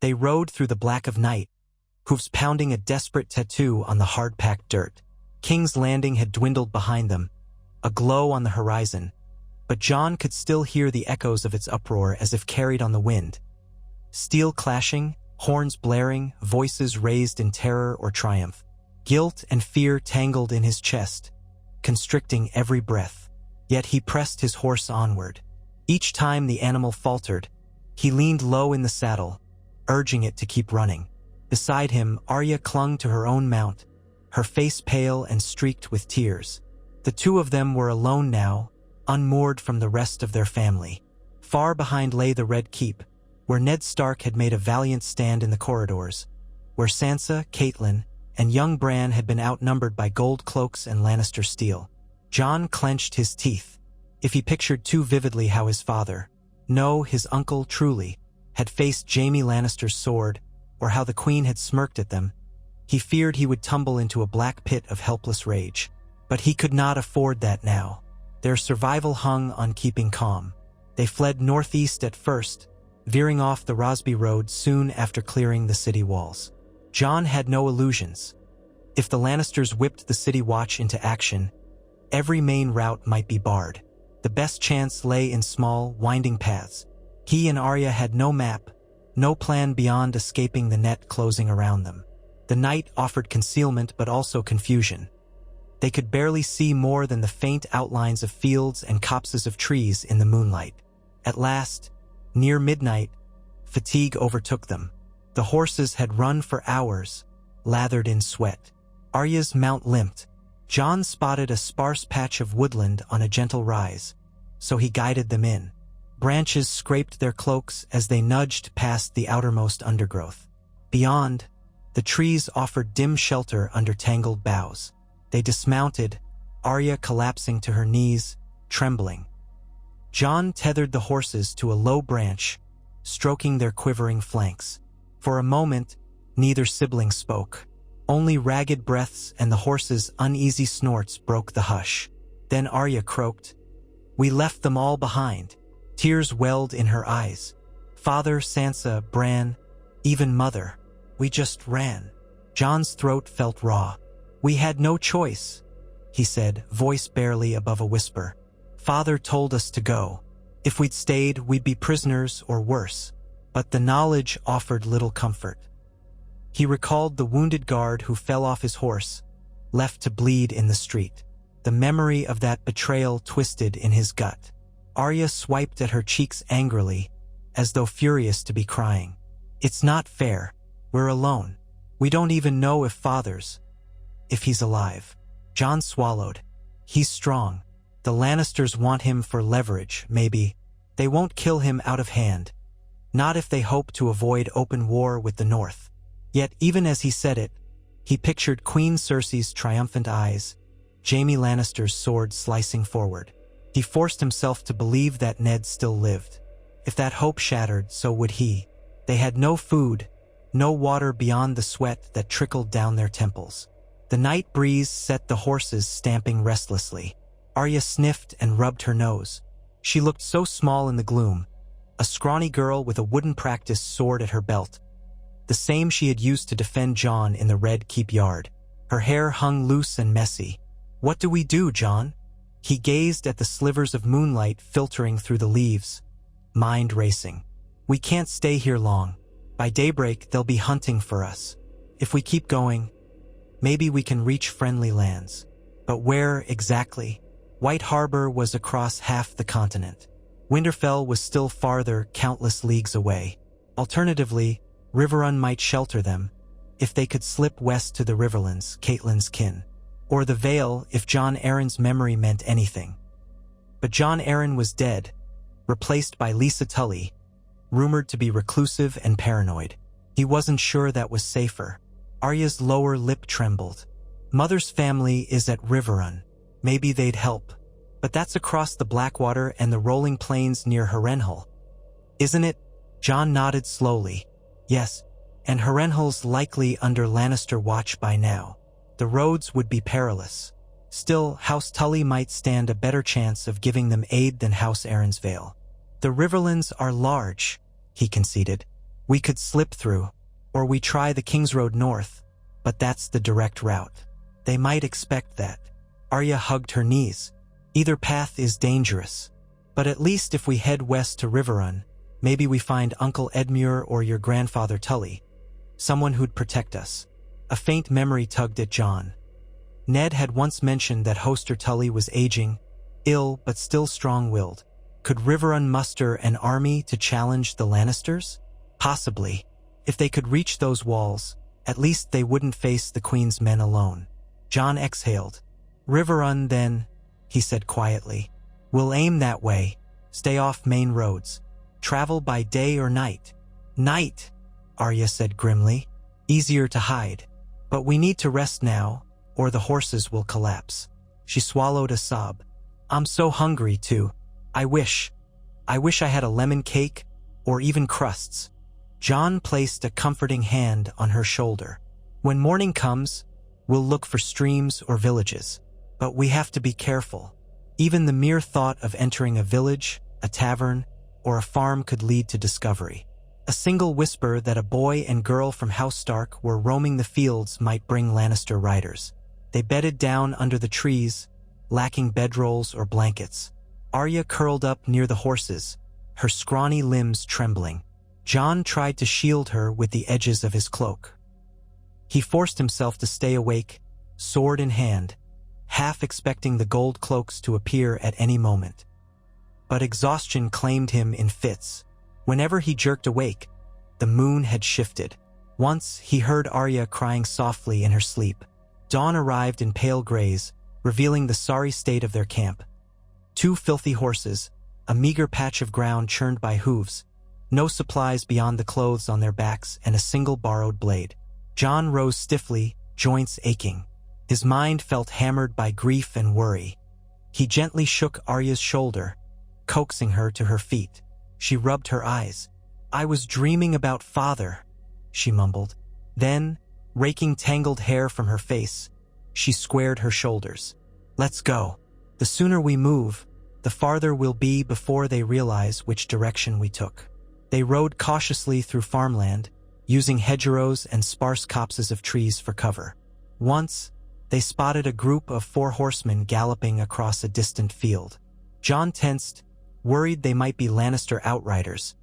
They rode through the black of night, hoofs pounding a desperate tattoo on the hard-packed dirt. King's Landing had dwindled behind them, a glow on the horizon, but Jon could still hear the echoes of its uproar as if carried on the wind. Steel clashing, horns blaring, voices raised in terror or triumph. Guilt and fear tangled in his chest, constricting every breath. Yet he pressed his horse onward. Each time the animal faltered, he leaned low in the saddle, urging it to keep running. Beside him, Arya clung to her own mount, her face pale and streaked with tears. The two of them were alone now, unmoored from the rest of their family. Far behind lay the Red Keep, where Ned Stark had made a valiant stand in the corridors, where Sansa, Catelyn, and young Bran had been outnumbered by gold cloaks and Lannister steel. Jon clenched his teeth. If he pictured too vividly how his father, no, his uncle truly, had faced Jaime Lannister's sword, or how the Queen had smirked at them, he feared he would tumble into a black pit of helpless rage. But he could not afford that now. Their survival hung on keeping calm. They fled northeast at first, veering off the Rosby Road soon after clearing the city walls. Jon had no illusions. If the Lannisters whipped the City Watch into action, every main route might be barred. The best chance lay in small, winding paths. He and Arya had no map, no plan beyond escaping the net closing around them. The night offered concealment but also confusion. They could barely see more than the faint outlines of fields and copses of trees in the moonlight. At last, near midnight, fatigue overtook them. The horses had run for hours, lathered in sweat. Arya's mount limped. Jon spotted a sparse patch of woodland on a gentle rise, so he guided them in. Branches scraped their cloaks as they nudged past the outermost undergrowth. Beyond, the trees offered dim shelter under tangled boughs. They dismounted, Arya collapsing to her knees, trembling. Jon tethered the horses to a low branch, stroking their quivering flanks. For a moment, neither sibling spoke. Only ragged breaths and the horses' uneasy snorts broke the hush. Then Arya croaked, "We left them all behind." Tears welled in her eyes. Father, Sansa, Bran, even Mother. We just ran. Jon's throat felt raw. "We had no choice," he said, voice barely above a whisper. "Father told us to go. If we'd stayed, we'd be prisoners or worse." But the knowledge offered little comfort. He recalled the wounded guard who fell off his horse, left to bleed in the street. The memory of that betrayal twisted in his gut. Arya swiped at her cheeks angrily, as though furious to be crying. "It's not fair. We're alone. We don't even know if he's alive." Jon swallowed. "He's strong. The Lannisters want him for leverage, maybe. They won't kill him out of hand. Not if they hope to avoid open war with the North." Yet even as he said it, he pictured Queen Cersei's triumphant eyes, Jaime Lannister's sword slicing forward. He forced himself to believe that Ned still lived. If that hope shattered, so would he. They had no food, no water beyond the sweat that trickled down their temples. The night breeze set the horses stamping restlessly. Arya sniffed and rubbed her nose. She looked so small in the gloom, a scrawny girl with a wooden practice sword at her belt, the same she had used to defend Jon in the Red Keep yard. Her hair hung loose and messy. "What do we do, Jon?" He gazed at the slivers of moonlight filtering through the leaves, mind racing. "We can't stay here long. By daybreak, they'll be hunting for us. If we keep going, maybe we can reach friendly lands. But where exactly?" White Harbor was across half the continent. Winterfell was still farther, countless leagues away. Alternatively, Riverrun might shelter them, if they could slip west to the Riverlands, Catelyn's kin. Or the Vale, if Jon Arryn's memory meant anything. But Jon Arryn was dead, replaced by Lisa Tully, rumored to be reclusive and paranoid. He wasn't sure that was safer. Arya's lower lip trembled. Mother's family is at Riverrun. Maybe they'd help. But that's across the Blackwater and the rolling plains near Harrenhal. Isn't it? Jon nodded slowly. Yes, and Harrenhal's likely under Lannister watch by now. The roads would be perilous. Still, House Tully might stand a better chance of giving them aid than House Arryn's Vale. "The Riverlands are large," he conceded. We could slip through, or we try the King's Road north, but that's the direct route. They might expect that. Arya hugged her knees. Either path is dangerous. But at least if we head west to Riverrun, maybe we find Uncle Edmure or your grandfather Tully. Someone who'd protect us. A faint memory tugged at Jon. Ned had once mentioned that Hoster Tully was aging, ill but still strong-willed. Could Riverrun muster an army to challenge the Lannisters? Possibly. If they could reach those walls, at least they wouldn't face the Queen's men alone. Jon exhaled. Riverrun, then, he said quietly. We'll aim that way. Stay off main roads. Travel by day or night. Night, Arya said grimly. Easier to hide. But we need to rest now, or the horses will collapse. She swallowed a sob. I'm so hungry, too. I wish I had a lemon cake, or even crusts. Jon placed a comforting hand on her shoulder. When morning comes, we'll look for streams or villages. But we have to be careful. Even the mere thought of entering a village, a tavern, or a farm could lead to discovery. A single whisper that a boy and girl from House Stark were roaming the fields might bring Lannister riders. They bedded down under the trees, lacking bedrolls or blankets. Arya curled up near the horses, her scrawny limbs trembling. Jon tried to shield her with the edges of his cloak. He forced himself to stay awake, sword in hand, half expecting the gold cloaks to appear at any moment. But exhaustion claimed him in fits. Whenever he jerked awake, the moon had shifted. Once he heard Arya crying softly in her sleep. Dawn arrived in pale grays, revealing the sorry state of their camp. 2 filthy horses, a meager patch of ground churned by hooves, no supplies beyond the clothes on their backs, and a single borrowed blade. Jon rose stiffly, joints aching. His mind felt hammered by grief and worry. He gently shook Arya's shoulder, coaxing her to her feet. She rubbed her eyes. I was dreaming about father, she mumbled. Then, raking tangled hair from her face, she squared her shoulders. Let's go. The sooner we move, the farther we'll be before they realize which direction we took. They rode cautiously through farmland, using hedgerows and sparse copses of trees for cover. Once, they spotted a group of 4 horsemen galloping across a distant field. Jon tensed, worried they might be Lannister outriders,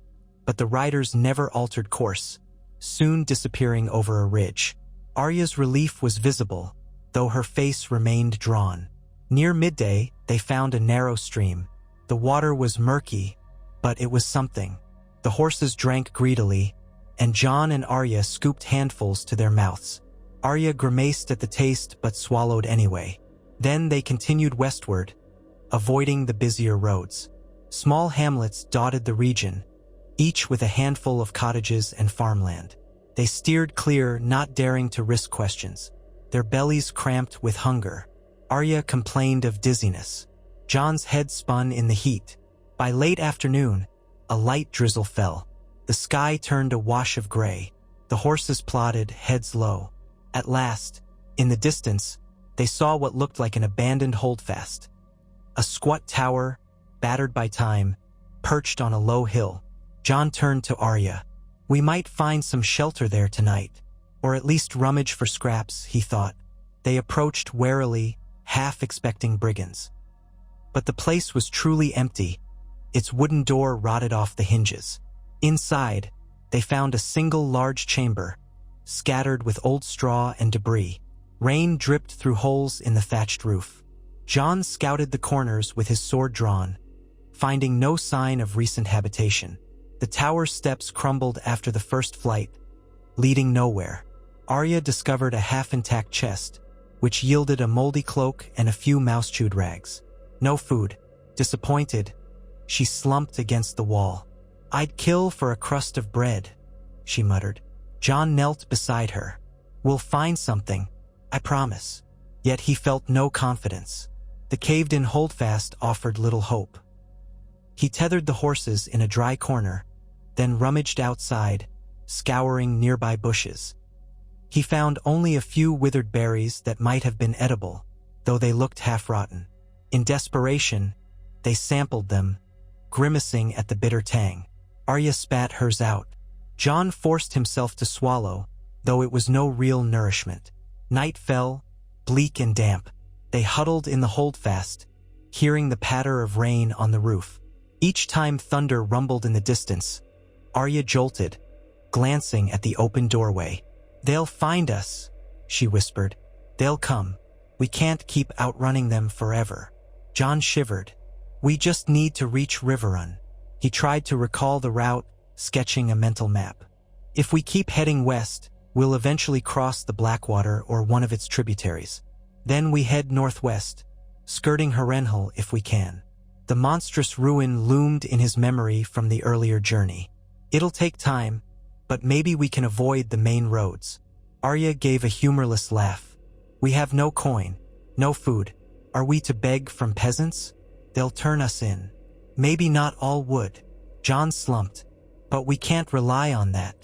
but the riders never altered course, soon disappearing over a ridge. Arya's relief was visible, though her face remained drawn. Near midday, they found a narrow stream. The water was murky, but it was something. The horses drank greedily, and Jon and Arya scooped handfuls to their mouths. Arya grimaced at the taste but swallowed anyway. Then they continued westward, avoiding the busier roads. Small hamlets dotted the region, each with a handful of cottages and farmland. They steered clear, not daring to risk questions, their bellies cramped with hunger. Arya complained of dizziness. Jon's head spun in the heat. By late afternoon, a light drizzle fell. The sky turned a wash of gray. The horses plodded, heads low. At last, in the distance, they saw what looked like an abandoned holdfast. A squat tower, battered by time, perched on a low hill. Jon turned to Arya. We might find some shelter there tonight, or at least rummage for scraps, he thought. They approached warily, half expecting brigands. But the place was truly empty, its wooden door rotted off the hinges. Inside, they found a single large chamber, scattered with old straw and debris. Rain dripped through holes in the thatched roof. Jon scouted the corners with his sword drawn, finding no sign of recent habitation. The tower's steps crumbled after the first flight, leading nowhere. Arya discovered a half-intact chest, which yielded a moldy cloak and a few mouse-chewed rags. No food. Disappointed, she slumped against the wall. I'd kill for a crust of bread, she muttered. Jon knelt beside her. We'll find something, I promise. Yet he felt no confidence. The caved-in holdfast offered little hope. He tethered the horses in a dry corner, then rummaged outside, scouring nearby bushes. He found only a few withered berries that might have been edible, though they looked half-rotten. In desperation, they sampled them, grimacing at the bitter tang. Arya spat hers out. Jon forced himself to swallow, though it was no real nourishment. Night fell, bleak and damp. They huddled in the holdfast, hearing the patter of rain on the roof. Each time thunder rumbled in the distance, Arya jolted, glancing at the open doorway. "They'll find us," she whispered. "They'll come. We can't keep outrunning them forever." Jon shivered. "We just need to reach Riverrun." He tried to recall the route, sketching a mental map. "If we keep heading west, we'll eventually cross the Blackwater or one of its tributaries. Then we head northwest, skirting Harrenhal if we can." The monstrous ruin loomed in his memory from the earlier journey. "It'll take time, but maybe we can avoid the main roads." Arya gave a humorless laugh. "We have no coin, no food. Are we to beg from peasants? They'll turn us in." "Maybe not all would." Jon slumped. "But we can't rely on that.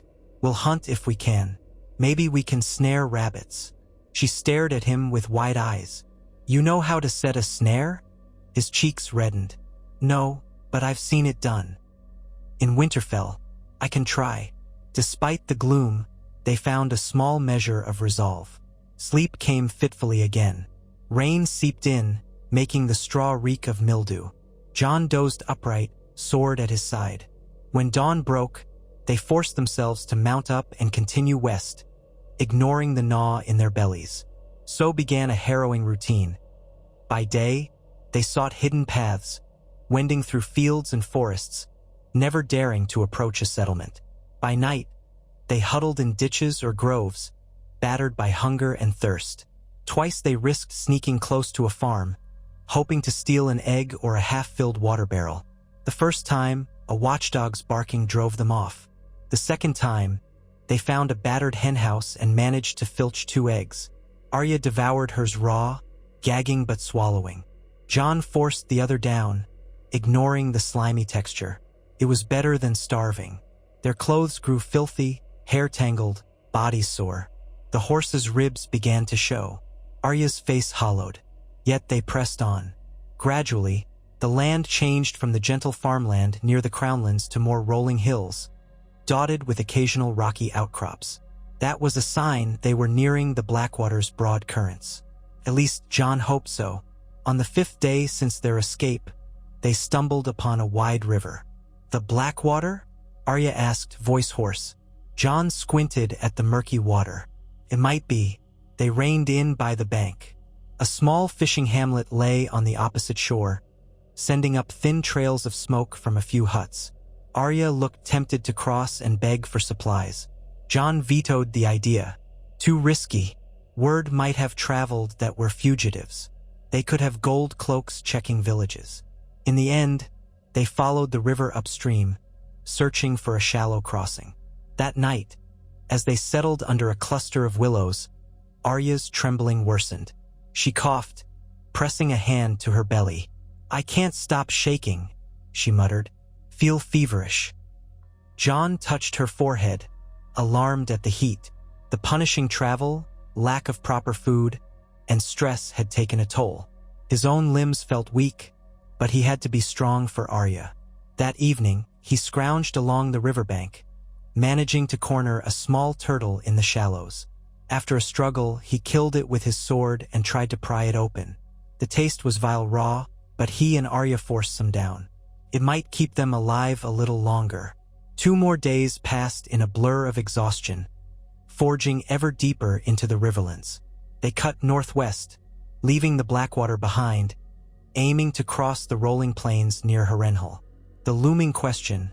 We'll hunt if we can. Maybe we can snare rabbits." She stared at him with wide eyes. "You know how to set a snare?" His cheeks reddened. "No, but I've seen it done. In Winterfell. I can try." Despite the gloom, they found a small measure of resolve. Sleep came fitfully again. Rain seeped in, making the straw reek of mildew. Jon dozed upright, sword at his side. When dawn broke, they forced themselves to mount up and continue west, ignoring the gnaw in their bellies. So began a harrowing routine. By day, they sought hidden paths, wending through fields and forests, never daring to approach a settlement. By night, they huddled in ditches or groves, battered by hunger and thirst. Twice they risked sneaking close to a farm, hoping to steal an egg or a half-filled water barrel. The first time, a watchdog's barking drove them off. The second time, they found a battered henhouse and managed to filch 2 eggs. Arya devoured hers raw, gagging but swallowing. Jon forced the other down, ignoring the slimy texture. It was better than starving. Their clothes grew filthy, hair tangled, bodies sore. The horses' ribs began to show. Arya's face hollowed. Yet they pressed on. Gradually, the land changed from the gentle farmland near the Crownlands to more rolling hills, dotted with occasional rocky outcrops. That was a sign they were nearing the Blackwater's broad currents. At least Jon hoped so. On the 5th day since their escape, they stumbled upon a wide river. "The Blackwater?" Arya asked, voice hoarse. Jon squinted at the murky water. "It might be." They reined in by the bank. A small fishing hamlet lay on the opposite shore, sending up thin trails of smoke from a few huts. Arya looked tempted to cross and beg for supplies. Jon vetoed the idea. Too risky. Word might have traveled that we're fugitives. They could have gold cloaks checking villages. In the end, they followed the river upstream, searching for a shallow crossing. That night, as they settled under a cluster of willows, Arya's trembling worsened. She coughed, pressing a hand to her belly. "I can't stop shaking," she muttered. "Feel feverish." Jon touched her forehead, alarmed at the heat. The punishing travel, lack of proper food, and stress had taken a toll. His own limbs felt weak, but he had to be strong for Arya. That evening, he scrounged along the riverbank, managing to corner a small turtle in the shallows. After a struggle, he killed it with his sword and tried to pry it open. The taste was vile raw, but he and Arya forced some down. It might keep them alive a little longer. 2 more days passed in a blur of exhaustion, forging ever deeper into the Riverlands. They cut northwest, leaving the Blackwater behind, aiming to cross the rolling plains near Harrenhal. The looming question: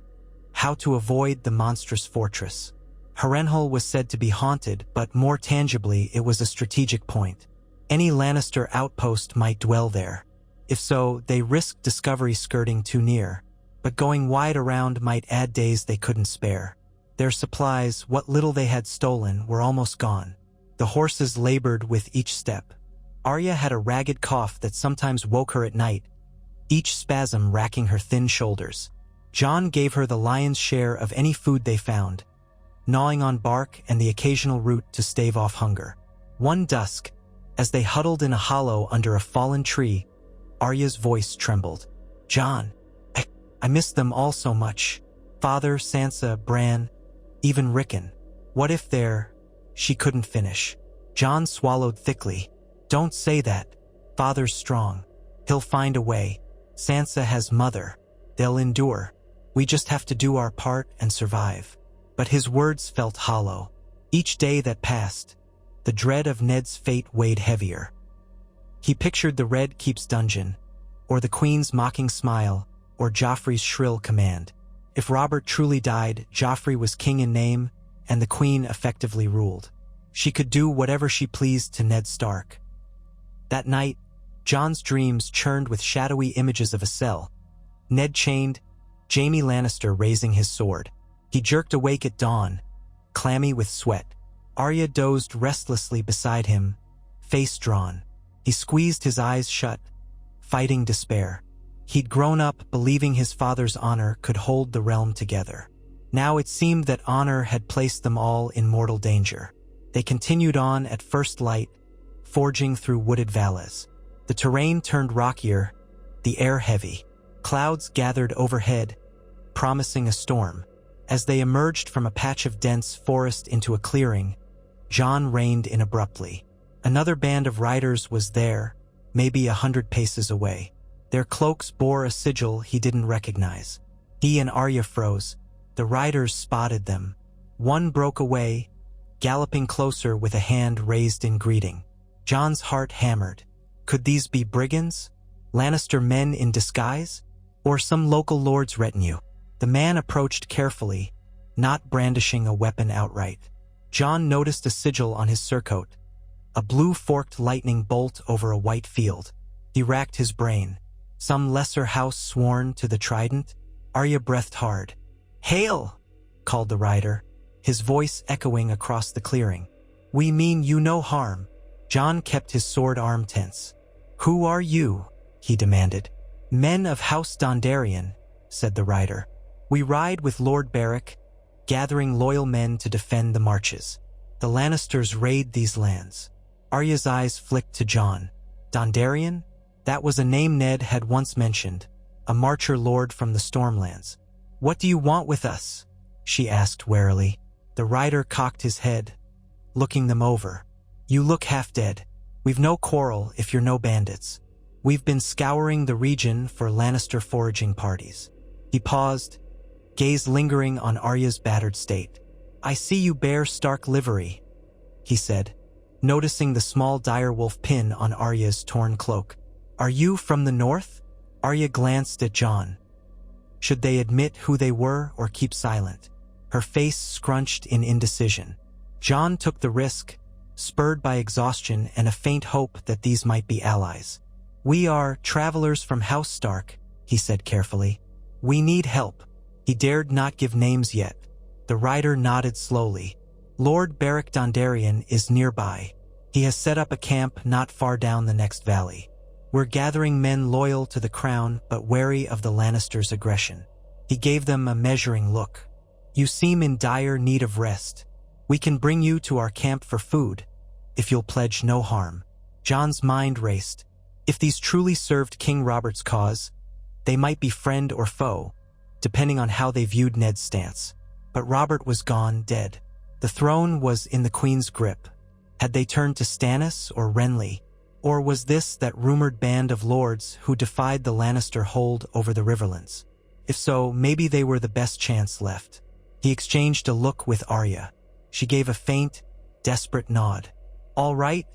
how to avoid the monstrous fortress. Harrenhal was said to be haunted, but more tangibly it was a strategic point. Any Lannister outpost might dwell there. If so, they risked discovery skirting too near, but going wide around might add days they couldn't spare. Their supplies, what little they had stolen, were almost gone. The horses labored with each step. Arya had a ragged cough that sometimes woke her at night, each spasm racking her thin shoulders. Jon gave her the lion's share of any food they found, gnawing on bark and the occasional root to stave off hunger. One dusk, as they huddled in a hollow under a fallen tree, Arya's voice trembled. "Jon, I miss them all so much. Father, Sansa, Bran, even Rickon. What if they're... She couldn't finish. Jon swallowed thickly. Don't say that. Father's strong. He'll find a way. Sansa has mother. They'll endure. We just have to do our part and survive. But his words felt hollow. Each day that passed, the dread of Ned's fate weighed heavier. He pictured the Red Keep's dungeon, or the Queen's mocking smile, or Joffrey's shrill command. If Robert truly died, Joffrey was king in name, and the Queen effectively ruled. She could do whatever she pleased to Ned Stark. That night, Jon's dreams churned with shadowy images of a cell. Ned chained, Jaime Lannister raising his sword. He jerked awake at dawn, clammy with sweat. Arya dozed restlessly beside him, face drawn. He squeezed his eyes shut, fighting despair. He'd grown up believing his father's honor could hold the realm together. Now it seemed that honor had placed them all in mortal danger. They continued on at first light, forging through wooded valleys. The terrain turned rockier, the air heavy. Clouds gathered overhead, promising a storm. As they emerged from a patch of dense forest into a clearing, Jon reined in abruptly. Another band of riders was there, maybe 100 paces away. Their cloaks bore a sigil he didn't recognize. He and Arya froze. The riders spotted them. One broke away, galloping closer with a hand raised in greeting. Jon's heart hammered. Could these be brigands? Lannister men in disguise? Or some local lord's retinue? The man approached carefully, not brandishing a weapon outright. Jon noticed a sigil on his surcoat, a blue forked lightning bolt over a white field. He racked his brain. Some lesser house sworn to the trident? Arya breathed hard. "Hail!" called the rider, his voice echoing across the clearing. "We mean you no harm." Jon kept his sword arm tense. "Who are you?" he demanded. "Men of House Dondarrion," said the rider. "We ride with Lord Baric, gathering loyal men to defend the marches. The Lannisters raid these lands." Arya's eyes flicked to Jon. Dondarrion? That was a name Ned had once mentioned, a marcher lord from the Stormlands. "What do you want with us?" she asked warily. The rider cocked his head, looking them over. "You look half dead. We've no quarrel if you're no bandits. We've been scouring the region for Lannister foraging parties." He paused, gaze lingering on Arya's battered state. "I see you bear Stark livery," he said, noticing the small direwolf pin on Arya's torn cloak. "Are you from the north?" Arya glanced at Jon. Should they admit who they were or keep silent? Her face scrunched in indecision. Jon took the risk, spurred by exhaustion and a faint hope that these might be allies. "We are travelers from House Stark," he said carefully. "We need help." He dared not give names yet. The rider nodded slowly. "Lord Beric Dondarrion is nearby. He has set up a camp not far down the next valley. We're gathering men loyal to the crown but wary of the Lannisters' aggression." He gave them a measuring look. "You seem in dire need of rest. We can bring you to our camp for food, if you'll pledge no harm." Jon's mind raced. If these truly served King Robert's cause, they might be friend or foe, depending on how they viewed Ned's stance. But Robert was gone, dead. The throne was in the Queen's grip. Had they turned to Stannis or Renly? Or was this that rumored band of lords who defied the Lannister hold over the Riverlands? If so, maybe they were the best chance left. He exchanged a look with Arya. She gave a faint, desperate nod. "All right,"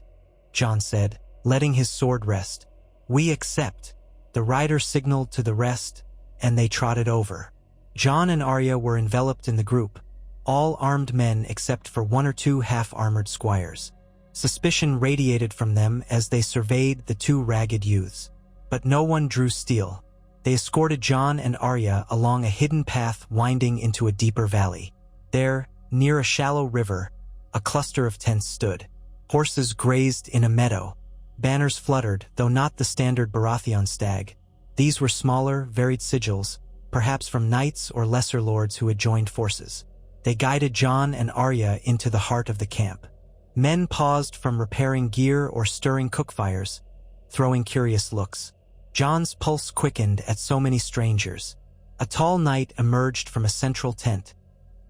Jon said, letting his sword rest. "We accept." The rider signaled to the rest, and they trotted over. Jon and Arya were enveloped in the group, all armed men except for one or two half-armored squires. Suspicion radiated from them as they surveyed the two ragged youths. But no one drew steel. They escorted Jon and Arya along a hidden path winding into a deeper valley. There, near a shallow river, a cluster of tents stood. Horses grazed in a meadow. Banners fluttered, though not the standard Baratheon stag. These were smaller, varied sigils, perhaps from knights or lesser lords who had joined forces. They guided Jon and Arya into the heart of the camp. Men paused from repairing gear or stirring cook fires, throwing curious looks. Jon's pulse quickened at so many strangers. A tall knight emerged from a central tent,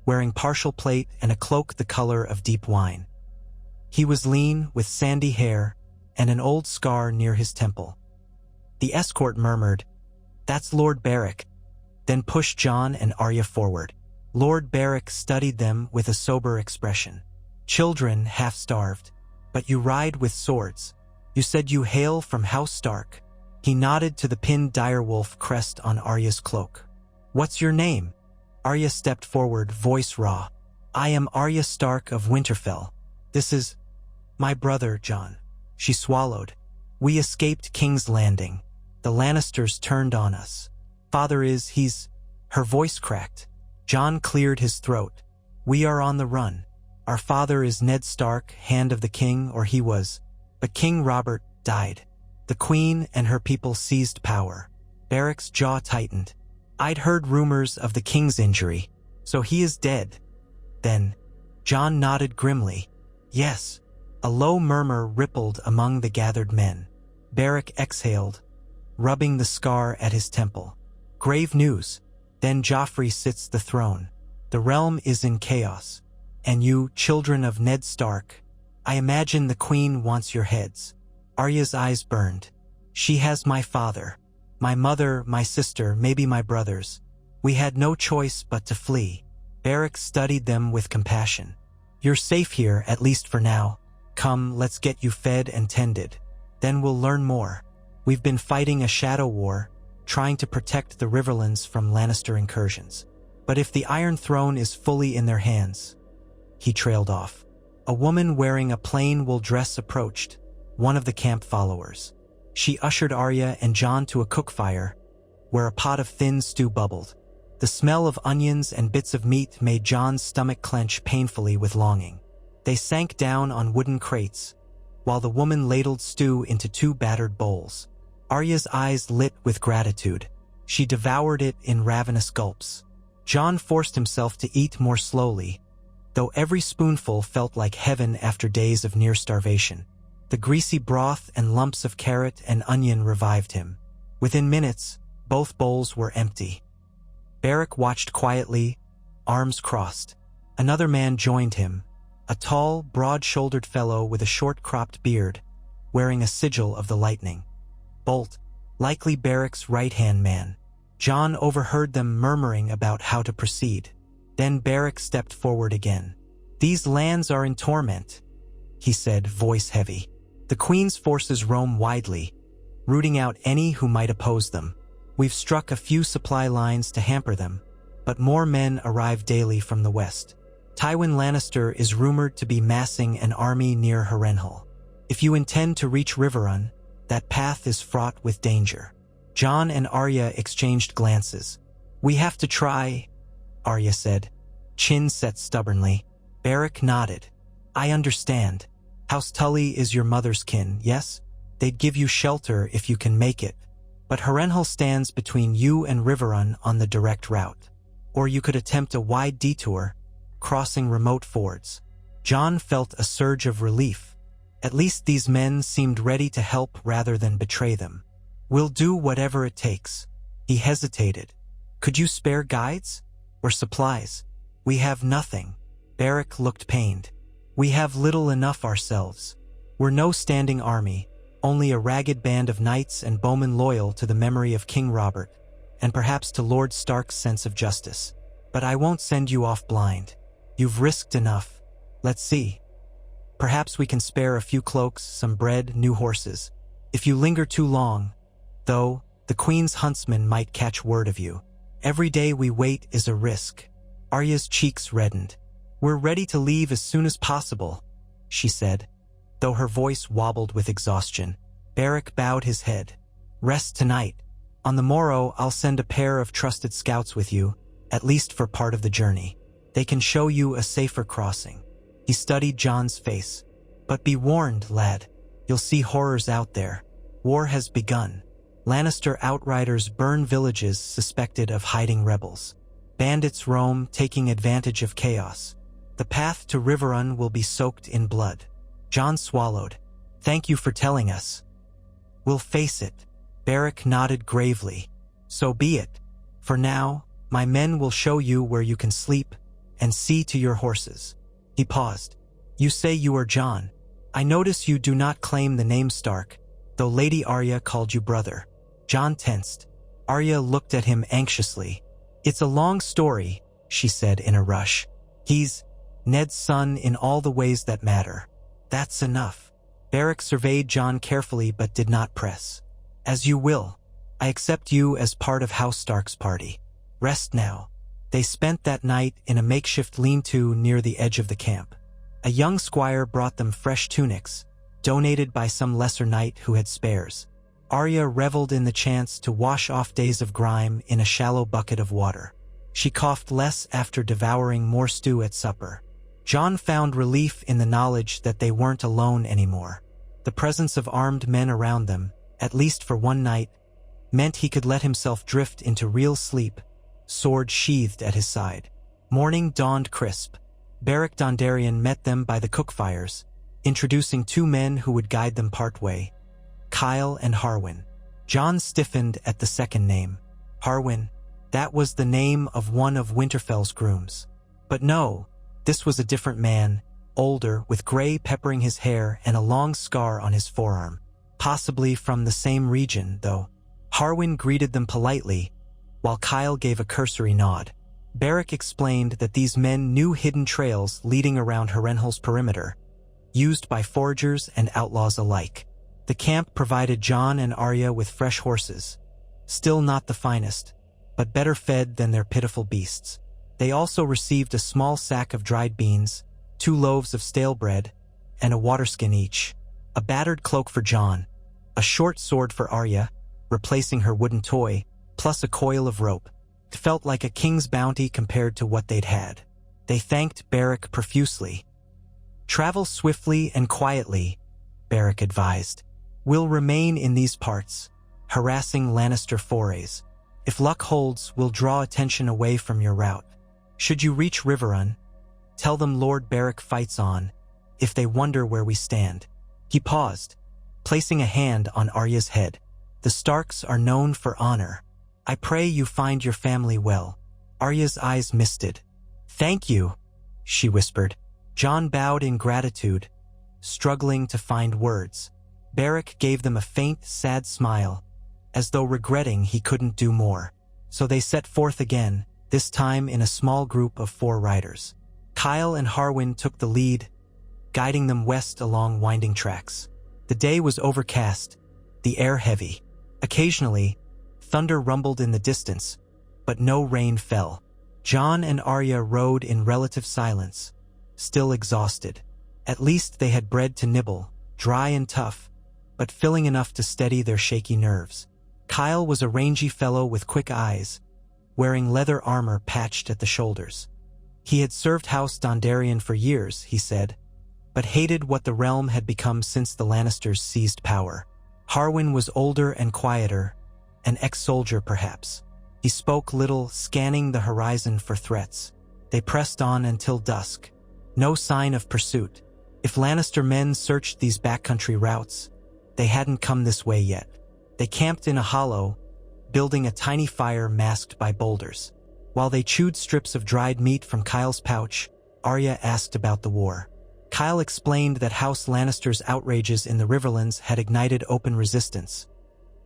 wearing partial plate and a cloak the color of deep wine. He was lean, with sandy hair, and an old scar near his temple. The escort murmured, "That's Lord Baric," then pushed Jon and Arya forward. Lord Baric studied them with a sober expression. "Children, half-starved. But you ride with swords. You said you hail from House Stark." He nodded to the pinned direwolf crest on Arya's cloak. "What's your name?" Arya stepped forward, voice raw. "I am Arya Stark of Winterfell. This is my brother, Jon." She swallowed. "We escaped King's Landing. The Lannisters turned on us. Father he's..." Her voice cracked. Jon cleared his throat. "We are on the run. Our father is Ned Stark, Hand of the King, or he was. But King Robert died. The Queen and her people seized power." Baric's jaw tightened. "I'd heard rumors of the King's injury. So he is dead." Then, Jon nodded grimly. "Yes." A low murmur rippled among the gathered men. Baric exhaled, rubbing the scar at his temple. "Grave news. Then Joffrey sits the throne. The realm is in chaos. And you, children of Ned Stark, I imagine the Queen wants your heads." Arya's eyes burned. "She has my father, my mother, my sister, maybe my brothers. We had no choice but to flee." Baric studied them with compassion. "You're safe here, at least for now. Come, let's get you fed and tended. Then we'll learn more. We've been fighting a shadow war, trying to protect the Riverlands from Lannister incursions. But if the Iron Throne is fully in their hands..." He trailed off. A woman wearing a plain wool dress approached, one of the camp followers. She ushered Arya and Jon to a cookfire, where a pot of thin stew bubbled. The smell of onions and bits of meat made Jon's stomach clench painfully with longing. They sank down on wooden crates, while the woman ladled stew into 2 battered bowls. Arya's eyes lit with gratitude. She devoured it in ravenous gulps. Jon forced himself to eat more slowly, though every spoonful felt like heaven after days of near starvation. The greasy broth and lumps of carrot and onion revived him. Within minutes, both bowls were empty. Baric watched quietly, arms crossed. Another man joined him, a tall, broad-shouldered fellow with a short-cropped beard, wearing a sigil of the lightning. Bolt, likely Baric's right-hand man. Jon overheard them murmuring about how to proceed. Then Baric stepped forward again. "These lands are in torment," he said, voice heavy. "The Queen's forces roam widely, rooting out any who might oppose them. We've struck a few supply lines to hamper them, but more men arrive daily from the west. Tywin Lannister is rumored to be massing an army near Harrenhal. If you intend to reach Riverrun, that path is fraught with danger." Jon and Arya exchanged glances. "We have to try," Arya said, chin set stubbornly. Baric nodded. "I understand. House Tully is your mother's kin, yes? They'd give you shelter if you can make it. But Harrenhal stands between you and Riverrun on the direct route. Or you could attempt a wide detour, crossing remote fords." Jon felt a surge of relief. At least these men seemed ready to help rather than betray them. "We'll do whatever it takes." He hesitated. "Could you spare guides? Or supplies?" "We have nothing." Baric looked pained. "We have little enough ourselves. We're no standing army, only a ragged band of knights and bowmen loyal to the memory of King Robert, and perhaps to Lord Stark's sense of justice. But I won't send you off blind. You've risked enough. Let's see. Perhaps we can spare a few cloaks, some bread, new horses. If you linger too long, though, the Queen's huntsmen might catch word of you. Every day we wait is a risk." Arya's cheeks reddened. "We're ready to leave as soon as possible," she said, though her voice wobbled with exhaustion. Baric bowed his head. "Rest tonight. On the morrow, I'll send a pair of trusted scouts with you, at least for part of the journey. They can show you a safer crossing." He studied Jon's face. "But be warned, lad. You'll see horrors out there. War has begun. Lannister outriders burn villages suspected of hiding rebels. Bandits roam, taking advantage of chaos. The path to Riverrun will be soaked in blood." Jon swallowed. "Thank you for telling us. We'll face it." Baric nodded gravely. "So be it. For now, my men will show you where you can sleep and see to your horses." He paused. "You say you are Jon. I notice you do not claim the name Stark, though Lady Arya called you brother." Jon tensed. Arya looked at him anxiously. "It's a long story," she said in a rush. "He's Ned's son in all the ways that matter." "That's enough." Baric surveyed Jon carefully but did not press. "As you will. I accept you as part of House Stark's party. Rest now." They spent that night in a makeshift lean-to near the edge of the camp. A young squire brought them fresh tunics, donated by some lesser knight who had spares. Arya reveled in the chance to wash off days of grime in a shallow bucket of water. She coughed less after devouring more stew at supper. Jon found relief in the knowledge that they weren't alone anymore. The presence of armed men around them, at least for one night, meant he could let himself drift into real sleep, sword sheathed at his side. Morning dawned crisp. Baric Dondarrion met them by the cook fires, introducing two men who would guide them partway, Kyle and Harrowing. Jon stiffened at the second name. Harrowing, that was the name of one of Winterfell's grooms. But no, this was a different man, older, with gray peppering his hair and a long scar on his forearm. Possibly from the same region, though. Harrowing greeted them politely, while Kyle gave a cursory nod. Baric explained that these men knew hidden trails leading around Harrenhal's perimeter, used by foragers and outlaws alike. The camp provided Jon and Arya with fresh horses, still not the finest, but better fed than their pitiful beasts. They also received a small sack of dried beans, 2 loaves of stale bread, and a waterskin each. A battered cloak for Jon, a short sword for Arya, replacing her wooden toy, plus a coil of rope. It felt like a king's bounty compared to what they'd had. They thanked Baric profusely. "Travel swiftly and quietly," Baric advised. "We'll remain in these parts, harassing Lannister forays. If luck holds, we'll draw attention away from your route. Should you reach Riverrun, tell them Lord Baric fights on, if they wonder where we stand." He paused, placing a hand on Arya's head. "The Starks are known for honor. I pray you find your family well." Arya's eyes misted. "Thank you," she whispered. Jon bowed in gratitude, struggling to find words. Baric gave them a faint, sad smile, as though regretting he couldn't do more. So they set forth again, this time in a small group of 4 riders. Kyle and Harrowing took the lead, guiding them west along winding tracks. The day was overcast, the air heavy. Occasionally, thunder rumbled in the distance, but no rain fell. Jon and Arya rode in relative silence, still exhausted. At least they had bread to nibble, dry and tough, but filling enough to steady their shaky nerves. Kyle was a rangy fellow with quick eyes, wearing leather armor patched at the shoulders. He had served House Dondarrion for years, he said, but hated what the realm had become since the Lannisters seized power. Harrowing was older and quieter, an ex-soldier perhaps. He spoke little, scanning the horizon for threats. They pressed on until dusk. No sign of pursuit. If Lannister men searched these backcountry routes, they hadn't come this way yet. They camped in a hollow, building a tiny fire masked by boulders. While they chewed strips of dried meat from Kyle's pouch, Arya asked about the war. Kyle explained that House Lannister's outrages in the Riverlands had ignited open resistance.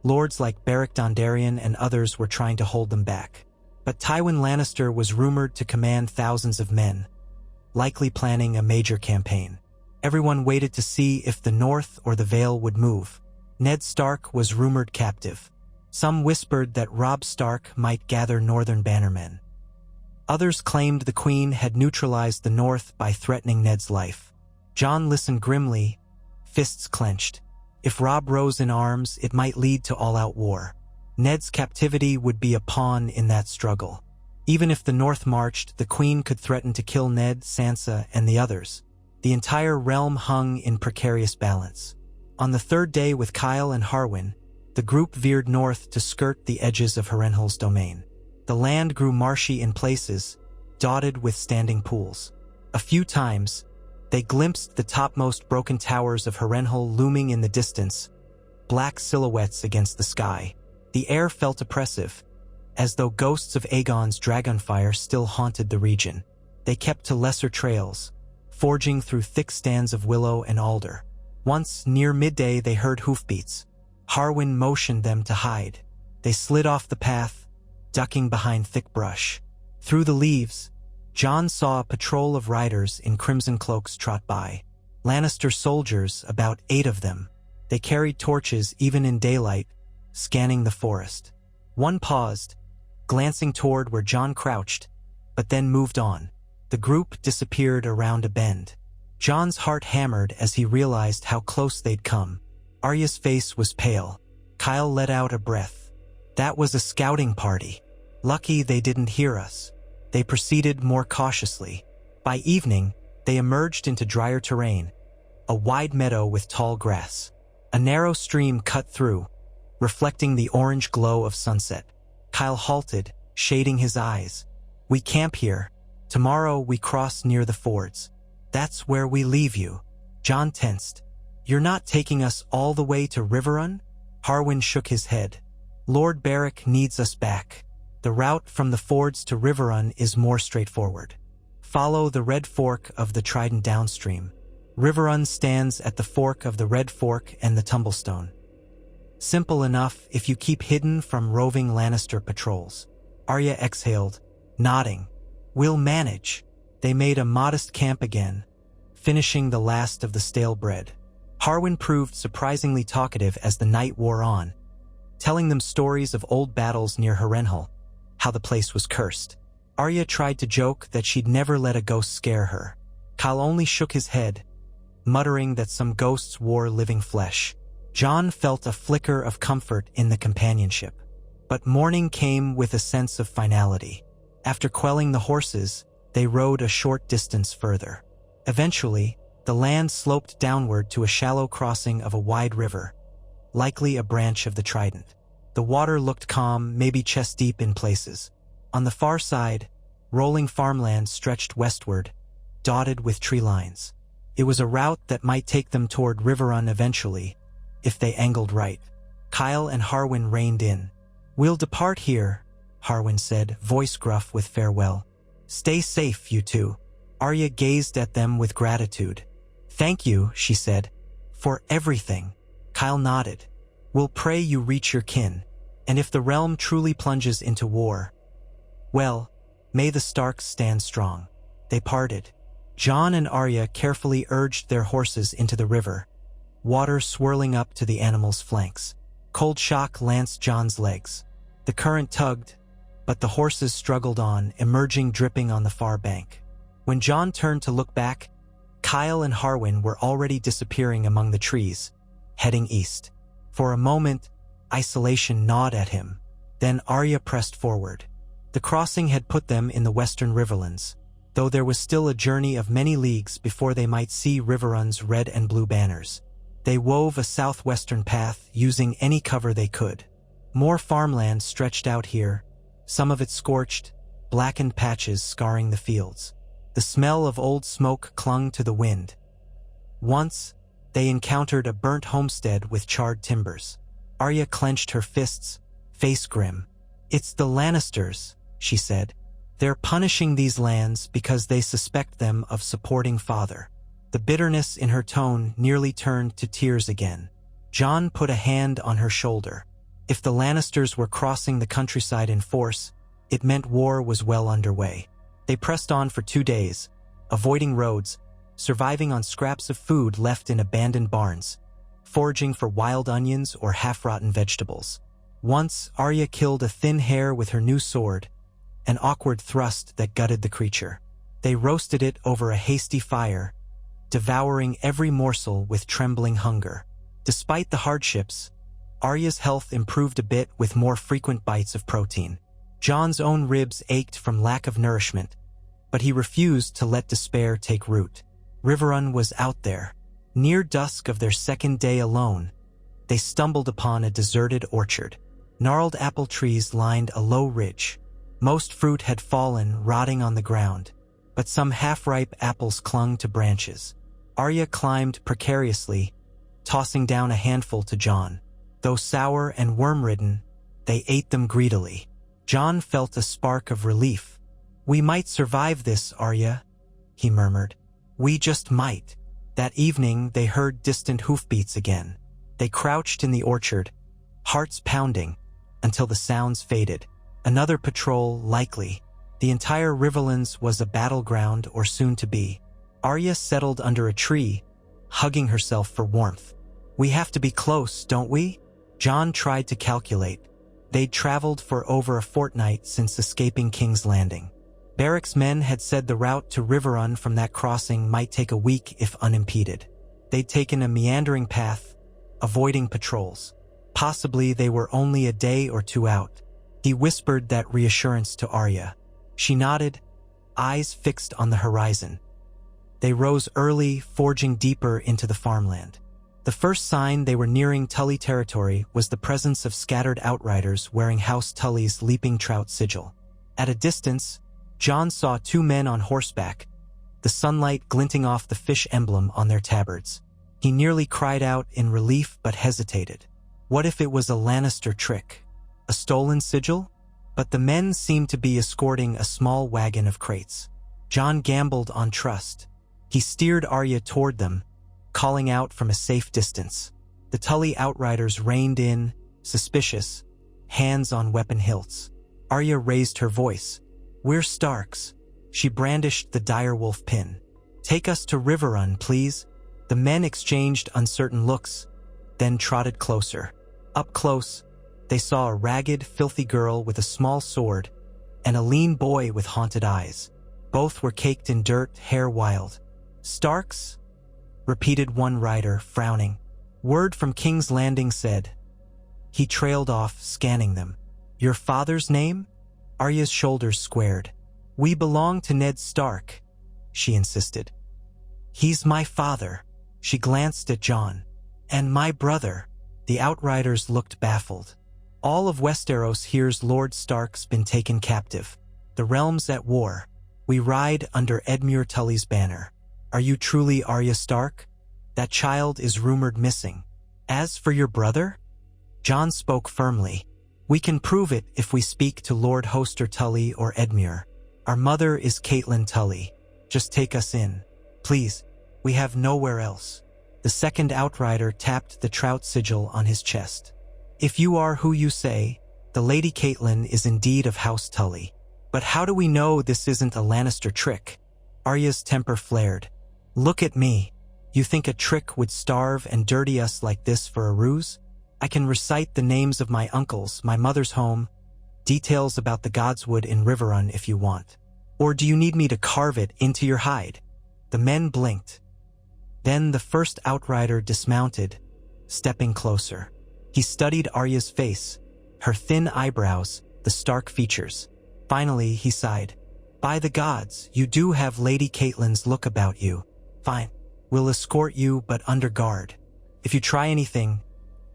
Lords like Baric Dondarrion and others were trying to hold them back. But Tywin Lannister was rumored to command thousands of men, likely planning a major campaign. Everyone waited to see if the North or the Vale would move. Ned Stark was rumored captive. Some whispered that Robb Stark might gather northern bannermen. Others claimed the Queen had neutralized the North by threatening Ned's life. Jon listened grimly, fists clenched. If Robb rose in arms, it might lead to all-out war. Ned's captivity would be a pawn in that struggle. Even if the North marched, the Queen could threaten to kill Ned, Sansa, and the others. The entire realm hung in precarious balance. On the third day with Kyle and Harrowing, the group veered north to skirt the edges of Harrenhal's domain. The land grew marshy in places, dotted with standing pools. A few times, they glimpsed the topmost broken towers of Harrenhal looming in the distance, black silhouettes against the sky. The air felt oppressive, as though ghosts of Aegon's dragonfire still haunted the region. They kept to lesser trails, forging through thick stands of willow and alder. Once, near midday, they heard hoofbeats. Harrowing motioned them to hide. They slid off the path, ducking behind thick brush. Through the leaves, Jon saw a patrol of riders in crimson cloaks trot by. Lannister soldiers, about 8 of them. They carried torches even in daylight, scanning the forest. One paused, glancing toward where Jon crouched, but then moved on. The group disappeared around a bend. Jon's heart hammered as he realized how close they'd come. Arya's face was pale. Kyle let out a breath. That was a scouting party. Lucky they didn't hear us. They proceeded more cautiously. By evening, they emerged into drier terrain, a wide meadow with tall grass. A narrow stream cut through, reflecting the orange glow of sunset. Kyle halted, shading his eyes. We camp here. Tomorrow we cross near the fords. That's where we leave you. Jon tensed. You're not taking us all the way to Riverrun? Harrowing shook his head. Lord Baric needs us back. The route from the fords to Riverrun is more straightforward. Follow the Red Fork of the Trident downstream. Riverrun stands at the fork of the Red Fork and the Tumblestone. Simple enough if you keep hidden from roving Lannister patrols. Arya exhaled, nodding. We'll manage. They made a modest camp again, finishing the last of the stale bread. Harrowing proved surprisingly talkative as the night wore on, telling them stories of old battles near Harrenhal, how the place was cursed. Arya tried to joke that she'd never let a ghost scare her. Kyle only shook his head, muttering that some ghosts wore living flesh. Jon felt a flicker of comfort in the companionship. But morning came with a sense of finality. After quelling the horses, they rode a short distance further. Eventually, the land sloped downward to a shallow crossing of a wide river, likely a branch of the Trident. The water looked calm, maybe chest-deep in places. On the far side, rolling farmland stretched westward, dotted with tree lines. It was a route that might take them toward Riverrun eventually, if they angled right. Kyle and Harrowing reined in. We'll depart here, Harrowing said, voice gruff with farewell. Stay safe, you two. Arya gazed at them with gratitude. Thank you, she said, for everything. Kyle nodded. We'll pray you reach your kin, and if the realm truly plunges into war, well, may the Starks stand strong. They parted. Jon and Arya carefully urged their horses into the river, water swirling up to the animals' flanks. Cold shock lanced Jon's legs. The current tugged, but the horses struggled on, emerging dripping on the far bank. When Jon turned to look back, Kyle and Harrowing were already disappearing among the trees, heading east. For a moment, isolation gnawed at him. Then Arya pressed forward. The crossing had put them in the western Riverlands, though there was still a journey of many leagues before they might see Riverrun's red and blue banners. They wove a southwestern path, using any cover they could. More farmland stretched out here, some of it scorched, blackened patches scarring the fields. The smell of old smoke clung to the wind. Once, they encountered a burnt homestead with charred timbers. Arya clenched her fists, face grim. It's the Lannisters, she said. They're punishing these lands because they suspect them of supporting father. The bitterness in her tone nearly turned to tears again. Jon put a hand on her shoulder. If the Lannisters were crossing the countryside in force, it meant war was well underway. They pressed on for 2 days, avoiding roads, surviving on scraps of food left in abandoned barns, foraging for wild onions or half-rotten vegetables. Once, Arya killed a thin hare with her new sword, an awkward thrust that gutted the creature. They roasted it over a hasty fire, devouring every morsel with trembling hunger. Despite the hardships, Arya's health improved a bit with more frequent bites of protein. Jon's own ribs ached from lack of nourishment, but he refused to let despair take root. Riverrun was out there. Near dusk of their second day alone, they stumbled upon a deserted orchard. Gnarled apple trees lined a low ridge. Most fruit had fallen, rotting on the ground, but some half-ripe apples clung to branches. Arya climbed precariously, tossing down a handful to Jon. Though sour and worm-ridden, they ate them greedily. Jon felt a spark of relief. "We might survive this, Arya," he murmured. "We just might." That evening, they heard distant hoofbeats again. They crouched in the orchard, hearts pounding, until the sounds faded. Another patrol, likely. The entire Riverlands was a battleground, or soon to be. Arya settled under a tree, hugging herself for warmth. "We have to be close, don't we?" Jon tried to calculate. They'd traveled for over a fortnight since escaping King's Landing. Baric's men had said the route to Riverrun from that crossing might take a week if unimpeded. They'd taken a meandering path, avoiding patrols. Possibly they were only a day or two out. He whispered that reassurance to Arya. She nodded, eyes fixed on the horizon. They rose early, forging deeper into the farmland. The first sign they were nearing Tully territory was the presence of scattered outriders wearing House Tully's leaping trout sigil. At a distance, Jon saw two men on horseback, the sunlight glinting off the fish emblem on their tabards. He nearly cried out in relief but hesitated. What if it was a Lannister trick? A stolen sigil? But the men seemed to be escorting a small wagon of crates. Jon gambled on trust. He steered Arya toward them, calling out from a safe distance. The Tully outriders reined in, suspicious, hands on weapon hilts. Arya raised her voice. "We're Starks." She brandished the direwolf pin. "Take us to Riverrun, please." The men exchanged uncertain looks, then trotted closer. Up close, they saw a ragged, filthy girl with a small sword and a lean boy with haunted eyes. Both were caked in dirt, hair wild. "Starks?" repeated one rider, frowning. "Word from King's Landing said." He trailed off, scanning them. "Your father's name?" Arya's shoulders squared. "We belong to Ned Stark," she insisted. "He's my father." She glanced at Jon. "And my brother." The outriders looked baffled. "All of Westeros hears Lord Stark's been taken captive. The realm's at war. We ride under Edmure Tully's banner. Are you truly Arya Stark? That child is rumored missing. As for your brother?" Jon spoke firmly. "We can prove it if we speak to Lord Hoster Tully or Edmure. Our mother is Catelyn Tully. Just take us in. Please, we have nowhere else." The second outrider tapped the trout sigil on his chest. "If you are who you say, the Lady Catelyn is indeed of House Tully. But how do we know this isn't a Lannister trick?" Arya's temper flared. "Look at me. You think a trick would starve and dirty us like this for a ruse? I can recite the names of my uncles, my mother's home, details about the Godswood in Riverrun if you want. Or do you need me to carve it into your hide?" The men blinked. Then the first outrider dismounted, stepping closer. He studied Arya's face, her thin eyebrows, the stark features. Finally, he sighed. "By the gods, you do have Lady Catelyn's look about you. Fine, we'll escort you, but under guard. If you try anything..."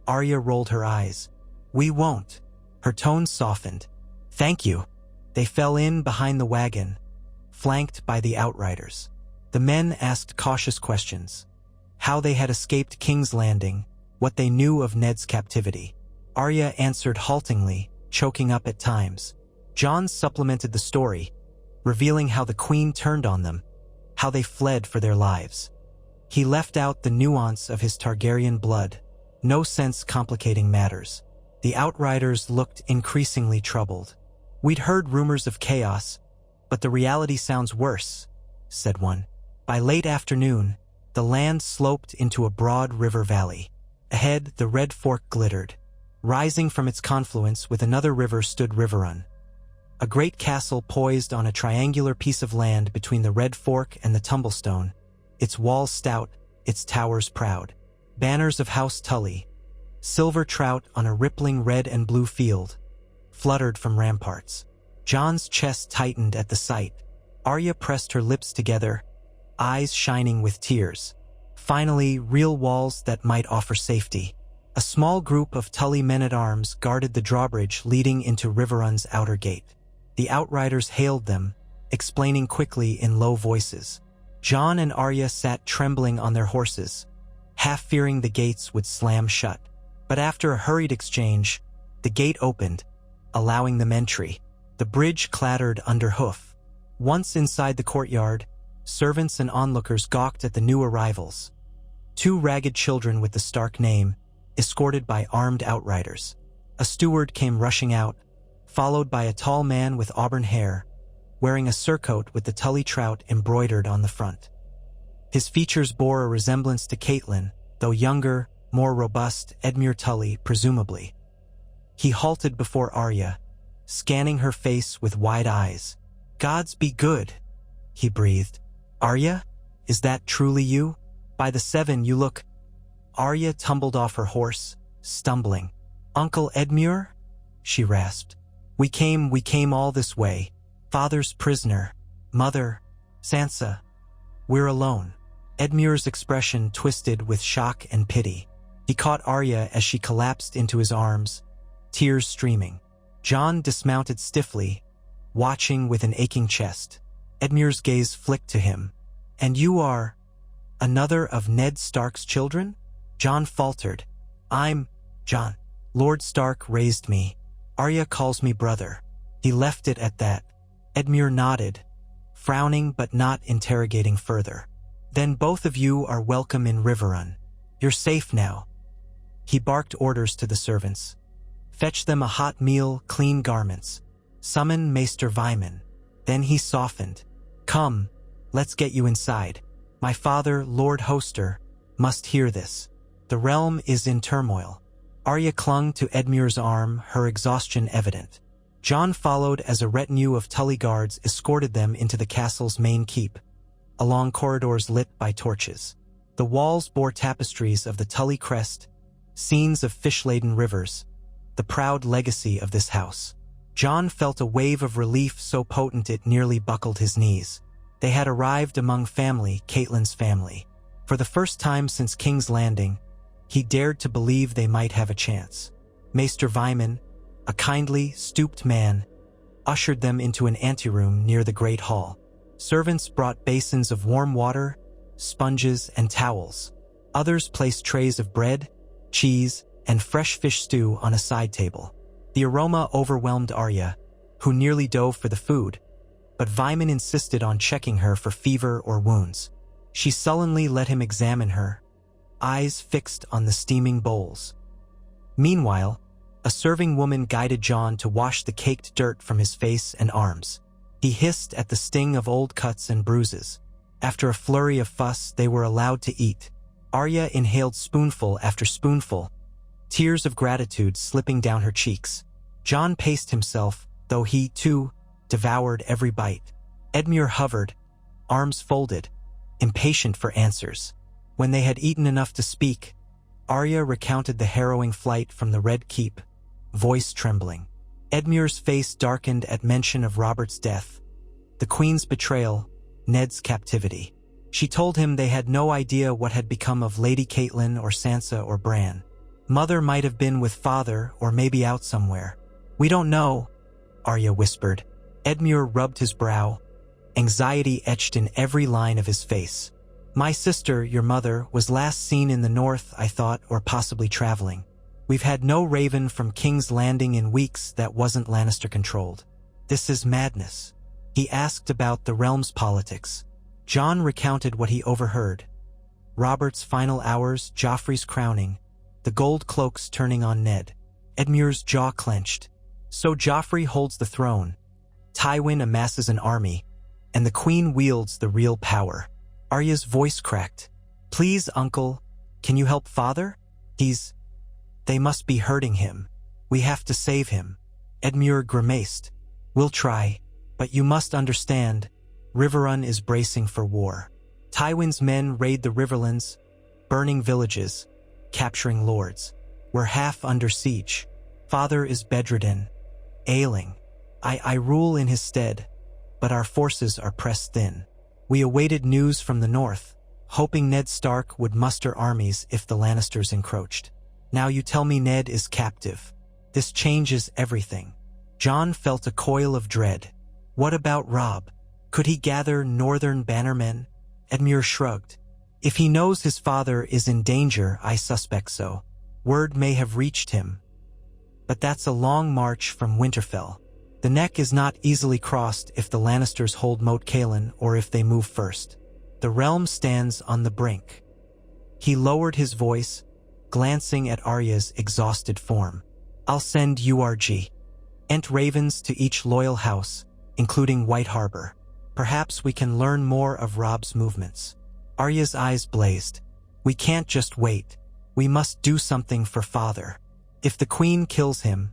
Arya rolled her eyes. "We won't." Her tone softened. "Thank you." They fell in behind the wagon, flanked by the outriders. The men asked cautious questions. How they had escaped King's Landing, what they knew of Ned's captivity. Arya answered haltingly, choking up at times. Jon supplemented the story, revealing how the Queen turned on them, how they fled for their lives. He left out the nuance of his Targaryen blood, no sense complicating matters. The outriders looked increasingly troubled. "We'd heard rumors of chaos, but the reality sounds worse," said one. By late afternoon, the land sloped into a broad river valley. Ahead, the Red Fork glittered. Rising from its confluence with another river stood Riverrun, a great castle poised on a triangular piece of land between the Red Fork and the Tumblestone, its walls stout, its towers proud. Banners of House Tully, silver trout on a rippling red and blue field, fluttered from ramparts. Jon's chest tightened at the sight. Arya pressed her lips together, eyes shining with tears. Finally, real walls that might offer safety. A small group of Tully men-at-arms guarded the drawbridge leading into Riverrun's outer gate. The outriders hailed them, explaining quickly in low voices. Jon and Arya sat trembling on their horses, half fearing the gates would slam shut. But after a hurried exchange, the gate opened, allowing them entry. The bridge clattered under hoof. Once inside the courtyard, servants and onlookers gawked at the new arrivals. 2 ragged children with the Stark name, escorted by armed outriders. A steward came rushing out, followed by a tall man with auburn hair, wearing a surcoat with the Tully trout embroidered on the front. His features bore a resemblance to Catelyn, though younger, more robust Edmure Tully, presumably. He halted before Arya, scanning her face with wide eyes. "Gods be good," he breathed. "Arya, is that truly you? By the 7 you look—" Arya tumbled off her horse, stumbling. "Uncle Edmure?" she rasped. We came all this way. Father's prisoner. Mother. Sansa. We're alone." Edmure's expression twisted with shock and pity. He caught Arya as she collapsed into his arms, tears streaming. Jon dismounted stiffly, watching with an aching chest. Edmure's gaze flicked to him. "And you are another of Ned Stark's children?" Jon faltered. "I'm Jon. Lord Stark raised me. Arya calls me brother." He left it at that. Edmure nodded, frowning but not interrogating further. "Then both of you are welcome in Riverrun. You're safe now." He barked orders to the servants. "Fetch them a hot meal, clean garments. Summon Maester Vyman." Then he softened. "Come, let's get you inside. My father, Lord Hoster, must hear this. The realm is in turmoil." Arya clung to Edmure's arm, her exhaustion evident. Jon followed as a retinue of Tully guards escorted them into the castle's main keep, along corridors lit by torches. The walls bore tapestries of the Tully crest, scenes of fish-laden rivers, the proud legacy of this house. Jon felt a wave of relief so potent it nearly buckled his knees. They had arrived among family, Catelyn's family. For the first time since King's Landing, he dared to believe they might have a chance. Maester Vyman, a kindly, stooped man, ushered them into an anteroom near the great hall. Servants brought basins of warm water, sponges, and towels. Others placed trays of bread, cheese, and fresh fish stew on a side table. The aroma overwhelmed Arya, who nearly dove for the food, but Vyman insisted on checking her for fever or wounds. She sullenly let him examine her, eyes fixed on the steaming bowls. Meanwhile, a serving woman guided Jon to wash the caked dirt from his face and arms. He hissed at the sting of old cuts and bruises. After a flurry of fuss, they were allowed to eat. Arya inhaled spoonful after spoonful, tears of gratitude slipping down her cheeks. Jon paced himself, though he, too, devoured every bite. Edmure hovered, arms folded, impatient for answers. When they had eaten enough to speak, Arya recounted the harrowing flight from the Red Keep, voice trembling. Edmure's face darkened at mention of Robert's death, the Queen's betrayal, Ned's captivity. She told him they had no idea what had become of Lady Catelyn or Sansa or Bran. Mother might have been with father or maybe out somewhere. "We don't know," Arya whispered. Edmure rubbed his brow, anxiety etched in every line of his face. "My sister, your mother, was last seen in the north, I thought, or possibly traveling. We've had no raven from King's Landing in weeks that wasn't Lannister-controlled. This is madness." He asked about the realm's politics. Jon recounted what he overheard. Robert's final hours, Joffrey's crowning, the gold cloaks turning on Ned. Edmure's jaw clenched. So Joffrey holds the throne, Tywin amasses an army, and the Queen wields the real power. Arya's voice cracked. "Please, Uncle, can you help Father? They must be hurting him. We have to save him." Edmure grimaced. "We'll try, but you must understand, Riverrun is bracing for war. Tywin's men raid the Riverlands, burning villages, capturing lords. We're half under siege. Father is bedridden, ailing. I rule in his stead, but our forces are pressed thin. We awaited news from the north, hoping Ned Stark would muster armies if the Lannisters encroached. Now you tell me Ned is captive. This changes everything." Jon felt a coil of dread. What about Robb? Could he gather northern bannermen? Edmure shrugged. "If he knows his father is in danger, I suspect so. Word may have reached him. But that's a long march from Winterfell. The neck is not easily crossed if the Lannisters hold Moat Cailin or if they move first. The realm stands on the brink. He lowered his voice, glancing at Arya's exhausted form. I'll send URG. Ent ravens to each loyal house, including White Harbor. Perhaps we can learn more of Robb's movements. Arya's eyes blazed. We can't just wait. We must do something for father. If the queen kills him...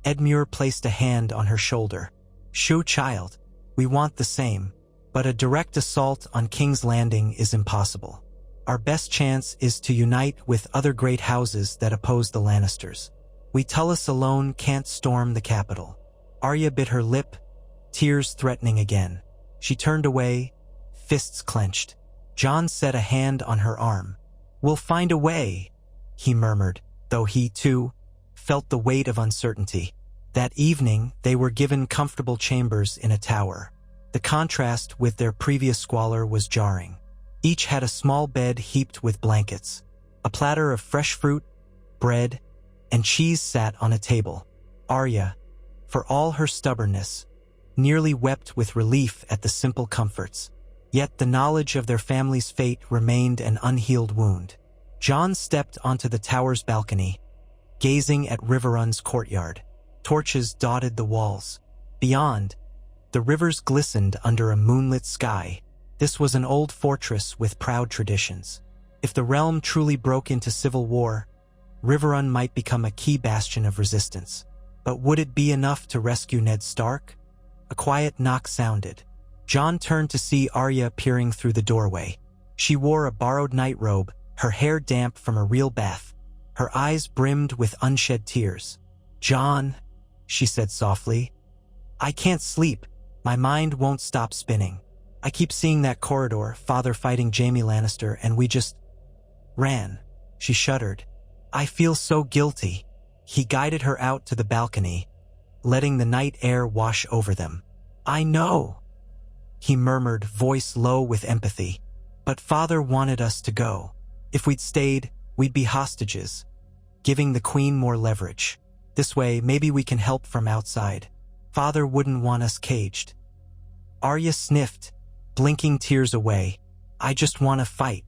Edmure placed a hand on her shoulder. Shoo, child. We want the same. But a direct assault on King's Landing is impossible. Our best chance is to unite with other great houses that oppose the Lannisters. We Tullis alone can't storm the capital. Arya bit her lip, tears threatening again. She turned away, fists clenched. Jon set a hand on her arm. We'll find a way, he murmured, though he, too, felt the weight of uncertainty. That evening, they were given comfortable chambers in a tower. The contrast with their previous squalor was jarring. Each had a small bed heaped with blankets. A platter of fresh fruit, bread, and cheese sat on a table. Arya, for all her stubbornness, nearly wept with relief at the simple comforts. Yet the knowledge of their family's fate remained an unhealed wound. Jon stepped onto the tower's balcony, gazing at Riverrun's courtyard. Torches dotted the walls. Beyond, the rivers glistened under a moonlit sky. This was an old fortress with proud traditions. If the realm truly broke into civil war, Riverrun might become a key bastion of resistance. But would it be enough to rescue Ned Stark? A quiet knock sounded. Jon turned to see Arya peering through the doorway. She wore a borrowed night robe, her hair damp from a real bath. Her eyes brimmed with unshed tears. Jon, she said softly, I can't sleep. My mind won't stop spinning. I keep seeing that corridor, father fighting Jaime Lannister, and we just ran. She shuddered. I feel so guilty. He guided her out to the balcony, letting the night air wash over them. I know, he murmured, voice low with empathy. But father wanted us to go. If we'd stayed, we'd be hostages, giving the queen more leverage. This way, maybe we can help from outside. Father wouldn't want us caged. Arya sniffed, blinking tears away. I just want to fight.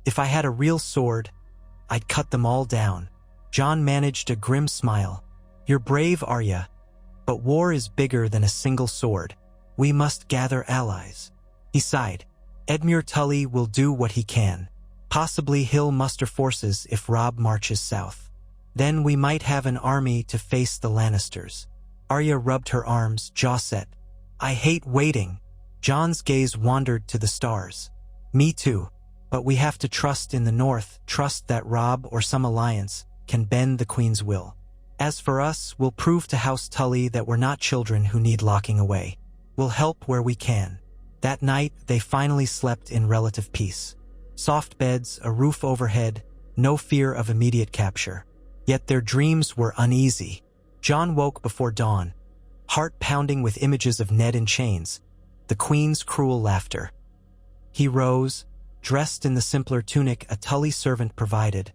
If I had a real sword, I'd cut them all down. Jon managed a grim smile. You're brave, Arya, but war is bigger than a single sword. We must gather allies. He sighed. Edmure Tully will do what he can. Possibly he'll muster forces if Robb marches south. Then we might have an army to face the Lannisters. Arya rubbed her arms, jaw set. I hate waiting. Jon's gaze wandered to the stars. Me too. But we have to trust in the north, trust that Robb or some alliance can bend the queen's will. As for us, we'll prove to House Tully that we're not children who need locking away. We'll help where we can. That night, they finally slept in relative peace. Soft beds, a roof overhead, no fear of immediate capture. Yet their dreams were uneasy. Jon woke before dawn, heart pounding with images of Ned in chains, the queen's cruel laughter. He rose, dressed in the simpler tunic a Tully servant provided,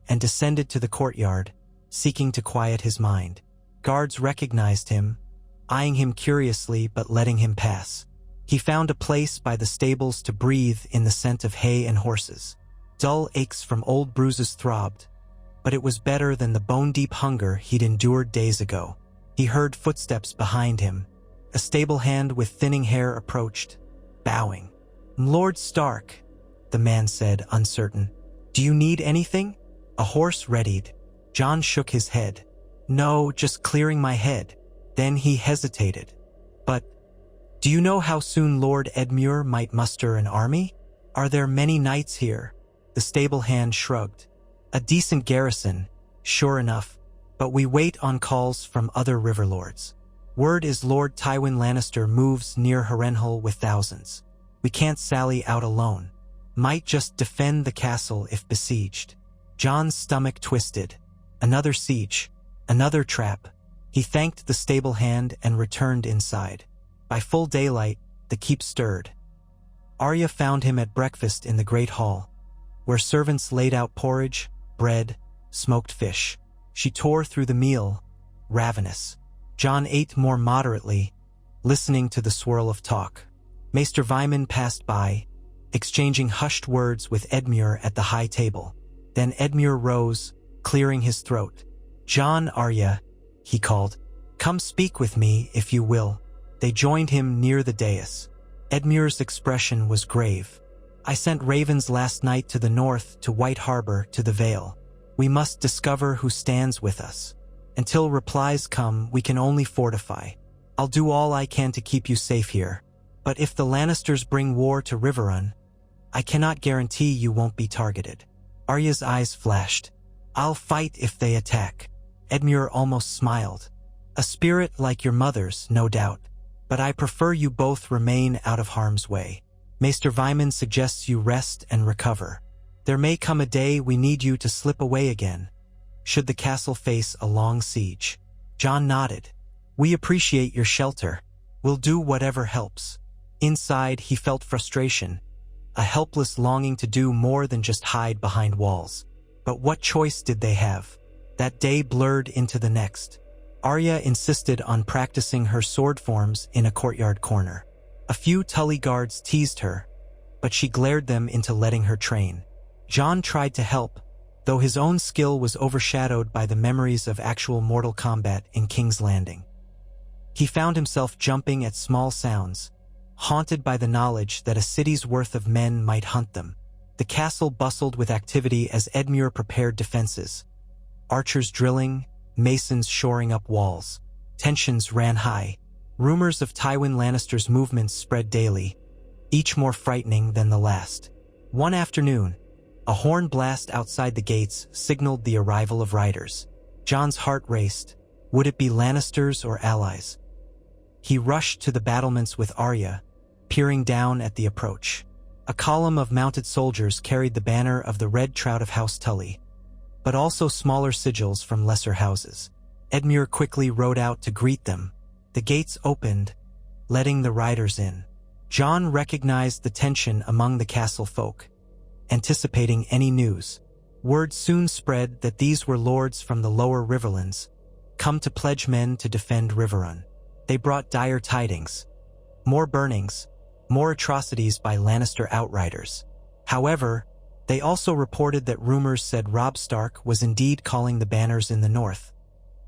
and descended to the courtyard, seeking to quiet his mind. Guards recognized him, eyeing him curiously but letting him pass. He found a place by the stables to breathe in the scent of hay and horses. Dull aches from old bruises throbbed, but it was better than the bone-deep hunger he'd endured days ago. He heard footsteps behind him. A stable hand with thinning hair approached, bowing. Lord Stark, the man said, uncertain. Do you need anything? A horse readied. Jon shook his head. No, just clearing my head. Then he hesitated. But, do you know how soon Lord Edmure might muster an army? Are there many knights here? The stable hand shrugged. A decent garrison, sure enough, but we wait on calls from other river lords. Word is Lord Tywin Lannister moves near Harrenhal with thousands. We can't sally out alone. Might just defend the castle if besieged. Jon's stomach twisted. Another siege, another trap. He thanked the stable hand and returned inside. By full daylight, the keep stirred. Arya found him at breakfast in the great hall, where servants laid out porridge, bread, smoked fish. She tore through the meal, ravenous. Jon ate more moderately, listening to the swirl of talk. Maester Vyman passed by, exchanging hushed words with Edmure at the high table. Then Edmure rose, clearing his throat. "Jon, Arya," he called. "Come speak with me, if you will." They joined him near the dais. Edmure's expression was grave. "I sent ravens last night to the north, to White Harbor, to the Vale. We must discover who stands with us. Until replies come, we can only fortify. I'll do all I can to keep you safe here. But if the Lannisters bring war to Riverrun, I cannot guarantee you won't be targeted." Arya's eyes flashed. "I'll fight if they attack." Edmure almost smiled. "A spirit like your mother's, no doubt. But I prefer you both remain out of harm's way. Maester Vyman suggests you rest and recover. There may come a day we need you to slip away again, should the castle face a long siege." Jon nodded. "We appreciate your shelter. We'll do whatever helps." Inside, he felt frustration, a helpless longing to do more than just hide behind walls. But what choice did they have? That day blurred into the next. Arya insisted on practicing her sword forms in a courtyard corner. A few Tully guards teased her, but she glared them into letting her train. Jon tried to help, though his own skill was overshadowed by the memories of actual mortal combat in King's Landing. He found himself jumping at small sounds, haunted by the knowledge that a city's worth of men might hunt them. The castle bustled with activity as Edmure prepared defenses. Archers drilling, masons shoring up walls. Tensions ran high. Rumors of Tywin Lannister's movements spread daily, each more frightening than the last. One afternoon, a horn blast outside the gates signaled the arrival of riders. Jon's heart raced. Would it be Lannisters or allies? He rushed to the battlements with Arya, peering down at the approach. A column of mounted soldiers carried the banner of the Red Trout of House Tully, but also smaller sigils from lesser houses. Edmure quickly rode out to greet them. The gates opened, letting the riders in. Jon recognized the tension among the castle folk, anticipating any news. Word soon spread that these were lords from the lower Riverlands, come to pledge men to defend Riverrun. They brought dire tidings. More burnings, more atrocities by Lannister outriders. However, they also reported that rumors said Robb Stark was indeed calling the banners in the north,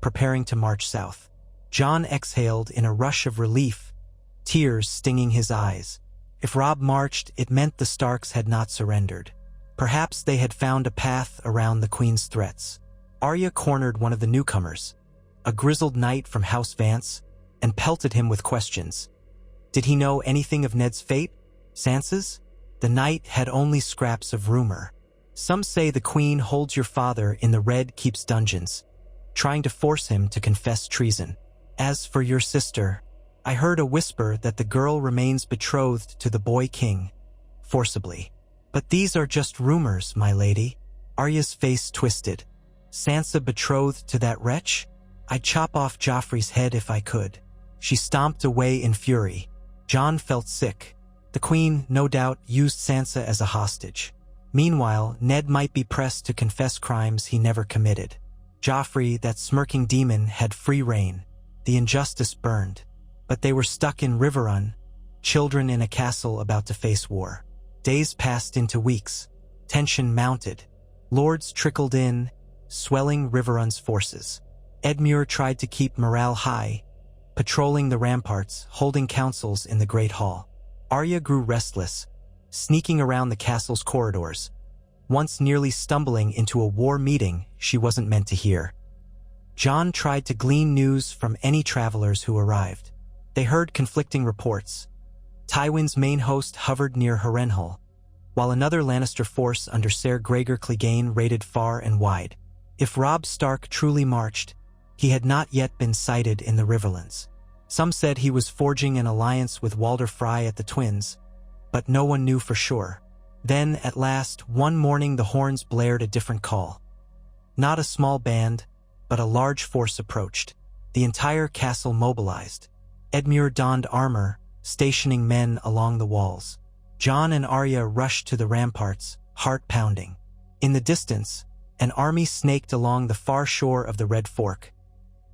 preparing to march south. Jon exhaled in a rush of relief, tears stinging his eyes. If Robb marched, it meant the Starks had not surrendered. Perhaps they had found a path around the Queen's threats. Arya cornered one of the newcomers, a grizzled knight from House Vance, and pelted him with questions. Did he know anything of Ned's fate? Sansa's? The knight had only scraps of rumor. Some say the Queen holds your father in the Red Keep's dungeons, trying to force him to confess treason. As for your sister, I heard a whisper that the girl remains betrothed to the boy king, forcibly. But these are just rumors, my lady. Arya's face twisted. Sansa betrothed to that wretch? I'd chop off Joffrey's head if I could. She stomped away in fury. Jon felt sick. The Queen, no doubt, used Sansa as a hostage. Meanwhile, Ned might be pressed to confess crimes he never committed. Joffrey, that smirking demon, had free reign. The injustice burned. But they were stuck in Riverrun, children in a castle about to face war. Days passed into weeks. Tension mounted. Lords trickled in, swelling Riverrun's forces. Edmure tried to keep morale high, patrolling the ramparts, holding councils in the Great Hall. Arya grew restless, sneaking around the castle's corridors, once nearly stumbling into a war meeting she wasn't meant to hear. Jon tried to glean news from any travelers who arrived. They heard conflicting reports. Tywin's main host hovered near Harrenhal, while another Lannister force under Ser Gregor Clegane raided far and wide. If Robb Stark truly marched, he had not yet been sighted in the Riverlands. Some said he was forging an alliance with Walder Frey at the Twins, but no one knew for sure. Then, at last, one morning the horns blared a different call. Not a small band, but a large force approached. The entire castle mobilized. Edmure donned armor, stationing men along the walls. Jon and Arya rushed to the ramparts, heart pounding. In the distance, an army snaked along the far shore of the Red Fork.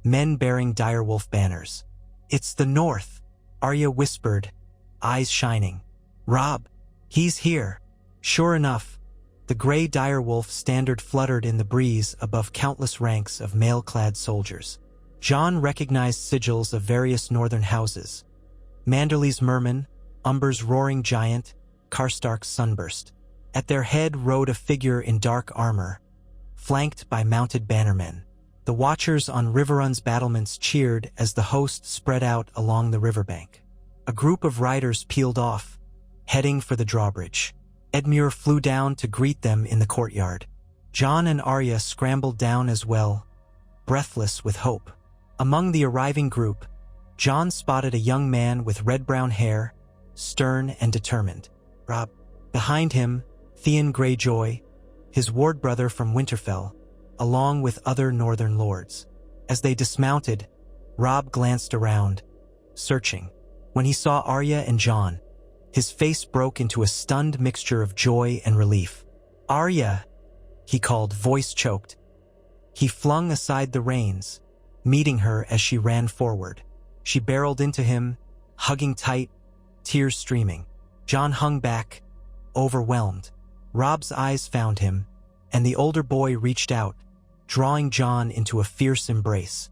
men bearing direwolf banners. "It's the North," Arya whispered, eyes shining. "Robb, he's here." Sure enough, the gray direwolf standard fluttered in the breeze above countless ranks of mail-clad soldiers. Jon recognized sigils of various northern houses: Manderly's Merman, Umber's roaring giant, Karstark's sunburst. At their head rode a figure in dark armor, flanked by mounted bannermen. The watchers on Riverrun's battlements cheered as the host spread out along the riverbank. A group of riders peeled off, heading for the drawbridge. Edmure flew down to greet them in the courtyard. Jon and Arya scrambled down as well, breathless with hope. Among the arriving group, Jon spotted a young man with red-brown hair, stern and determined. Robb. Behind him, Theon Greyjoy, his ward brother from Winterfell, along with other northern lords. As they dismounted, Robb glanced around, searching. When he saw Arya and Jon, his face broke into a stunned mixture of joy and relief. "Arya," he called, voice choked. He flung aside the reins, meeting her as she ran forward. She barreled into him, hugging tight, tears streaming. Jon hung back, overwhelmed. Robb's eyes found him, and the older boy reached out, drawing Jon into a fierce embrace.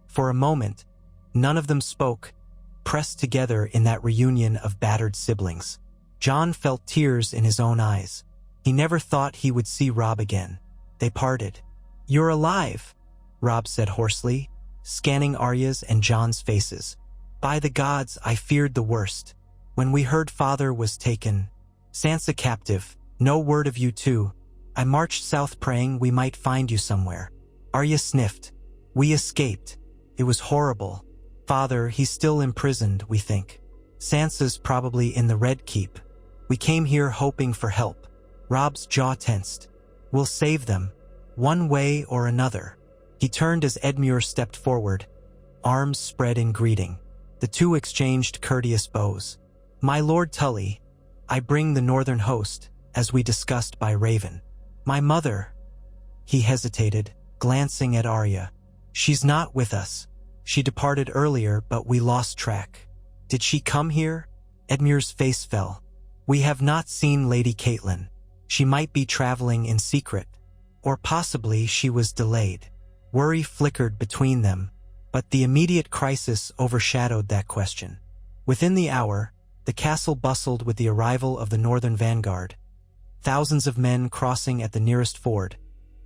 For a moment, none of them spoke, pressed together in that reunion of battered siblings. Jon felt tears in his own eyes. He never thought he would see Robb again. They parted. "You're alive," Robb said hoarsely, scanning Arya's and Jon's faces. "By the gods, I feared the worst. When we heard father was taken, Sansa captive, no word of you two. I marched south praying we might find you somewhere." Arya sniffed. "We escaped. It was horrible. Father, he's still imprisoned, we think. Sansa's probably in the Red Keep. We came here hoping for help." Robb's jaw tensed. "We'll save them, one way or another." He turned as Edmure stepped forward, arms spread in greeting. The two exchanged courteous bows. "My Lord Tully, I bring the northern host, as we discussed by Raven." "My mother," he hesitated, glancing at Arya. "She's not with us. She departed earlier, but we lost track." "Did she come here?" Edmure's face fell. "We have not seen Lady Catelyn. She might be traveling in secret, or possibly she was delayed." Worry flickered between them, but the immediate crisis overshadowed that question. Within the hour, the castle bustled with the arrival of the northern vanguard, thousands of men crossing at the nearest ford,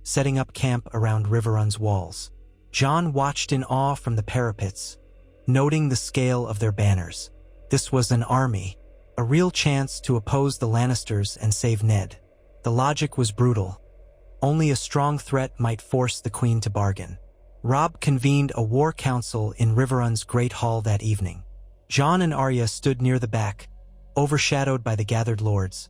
setting up camp around Riverrun's walls. Jon watched in awe from the parapets, noting the scale of their banners. This was an army, a real chance to oppose the Lannisters and save Ned. The logic was brutal. Only a strong threat might force the Queen to bargain. Robb convened a war council in Riverrun's Great Hall that evening. Jon and Arya stood near the back, overshadowed by the gathered lords.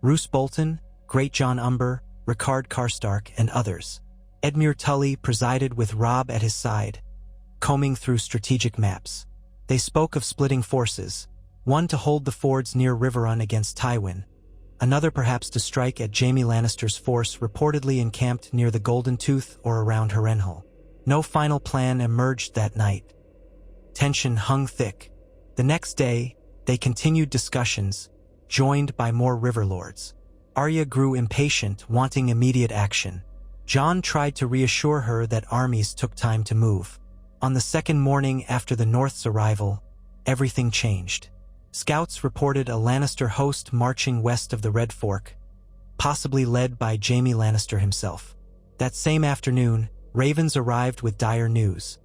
Roose Bolton, Great Jon Umber, Rickard Karstark, and others. Edmure Tully presided with Robb at his side, combing through strategic maps. They spoke of splitting forces, one to hold the fords near Riverrun against Tywin, another perhaps to strike at Jaime Lannister's force reportedly encamped near the Golden Tooth or around Harrenhal. No final plan emerged that night. Tension hung thick. The next day, they continued discussions, joined by more riverlords. Arya grew impatient, wanting immediate action. Jon tried to reassure her that armies took time to move. On the second morning after the North's arrival, everything changed. Scouts reported a Lannister host marching west of the Red Fork, possibly led by Jaime Lannister himself. That same afternoon, ravens arrived with dire news.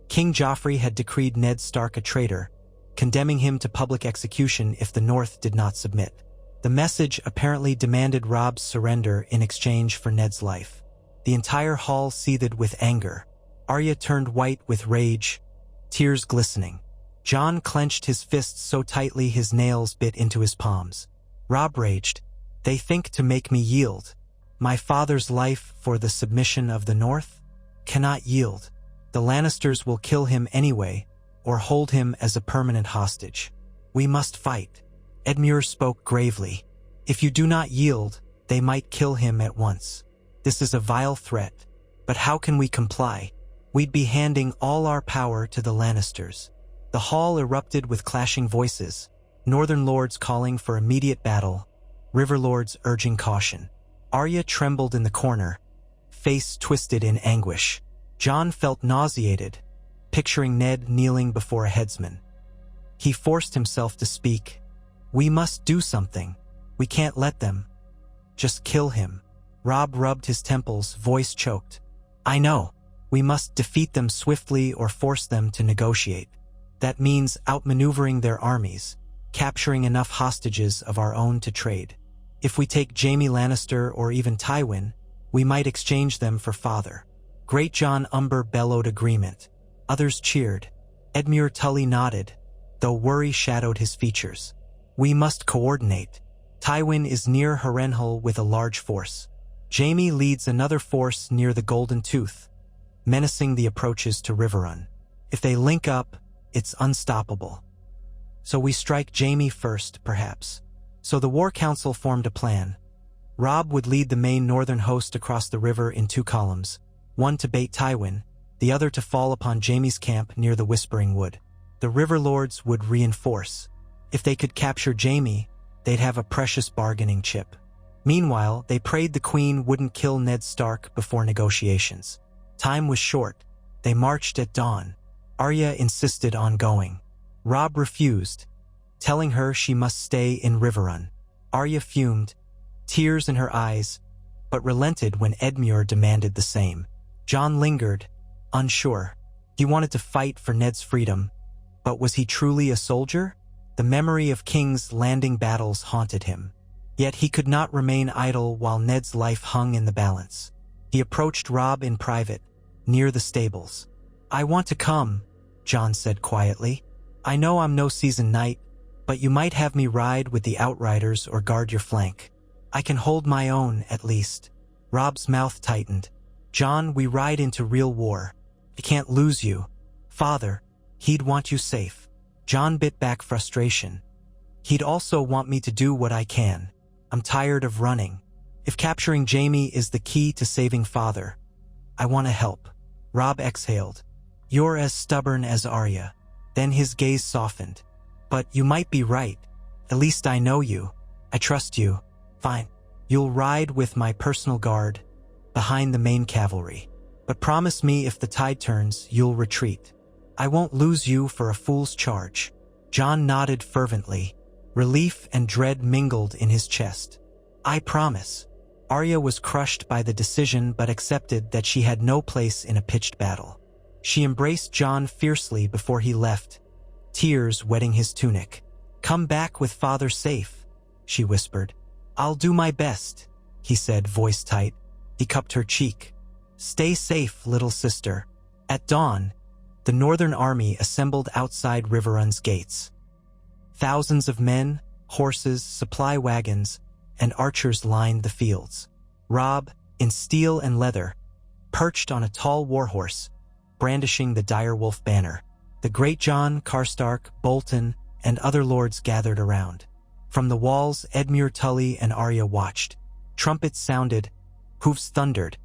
King Joffrey had decreed Ned Stark a traitor, condemning him to public execution if the North did not submit. The message apparently demanded Robb's surrender in exchange for Ned's life. The entire hall seethed with anger. Arya turned white with rage, tears glistening. Jon clenched his fists so tightly his nails bit into his palms. Robb raged. "They think to make me yield. My father's life for the submission of the North? Cannot yield. The Lannisters will kill him anyway, or hold him as a permanent hostage. We must fight." Edmure spoke gravely. "If you do not yield, they might kill him at once. This is a vile threat, but how can we comply?" we'd be handing all our power to the Lannisters. The hall erupted with clashing voices, Northern lords calling for immediate battle, River lords urging caution. Arya trembled in the corner, face twisted in anguish. Jon felt nauseated, picturing Ned kneeling before a headsman. He forced himself to speak. "We must do something. We can't let them just kill him." Robb rubbed his temples, voice choked. "I know. We must defeat them swiftly or force them to negotiate. That means outmaneuvering their armies, capturing enough hostages of our own to trade. If we take Jaime Lannister or even Tywin, we might exchange them for father." Great Jon Umber bellowed agreement. Others cheered. Edmure Tully nodded, though worry shadowed his features. "We must coordinate. Tywin is near Harrenhal with a large force. Jaime leads another force near the Golden Tooth, menacing the approaches to Riverrun. If they link up, it's unstoppable. So we strike Jaime first, perhaps." So the War Council formed a plan. Robb would lead the main northern host across the river in 2 columns, one to bait Tywin, the other to fall upon Jaime's camp near the Whispering Wood. The River Lords would reinforce. If they could capture Jaime, they'd have a precious bargaining chip. Meanwhile, they prayed the Queen wouldn't kill Ned Stark before negotiations. Time was short. They marched at dawn. Arya insisted on going. Robb refused, telling her she must stay in Riverrun. Arya fumed, tears in her eyes, but relented when Edmure demanded the same. Jon lingered, unsure. He wanted to fight for Ned's freedom, but was he truly a soldier? The memory of King's Landing battles haunted him. Yet he could not remain idle while Ned's life hung in the balance. He approached Robb in private, near the stables. "I want to come," Jon said quietly. "I know I'm no seasoned knight, but you might have me ride with the Outriders or guard your flank. I can hold my own, at least." Robb's mouth tightened. "Jon, we ride into real war. I can't lose you. Father, he'd want you safe." Jon bit back frustration. "He'd also want me to do what I can. I'm tired of running. If capturing Jaime is the key to saving father, I want to help." Robb exhaled. "You're as stubborn as Arya." Then his gaze softened. "But you might be right. At least I know you. I trust you. Fine. You'll ride with my personal guard, behind the main cavalry. But promise me if the tide turns, you'll retreat. I won't lose you for a fool's charge." Jon nodded fervently. Relief and dread mingled in his chest. "I promise." Arya was crushed by the decision but accepted that she had no place in a pitched battle. She embraced Jon fiercely before he left, tears wetting his tunic. "Come back with father safe," she whispered. "I'll do my best," he said, voice tight. He cupped her cheek. "Stay safe, little sister." At dawn, the Northern Army assembled outside Riverrun's gates. Thousands of men, horses, supply wagons, and archers lined the fields. Robb, in steel and leather, perched on a tall warhorse, brandishing the direwolf banner. The Great Jon, Karstark, Bolton, and other lords gathered around. From the walls, Edmure Tully and Arya watched. Trumpets sounded, hoofs thundered,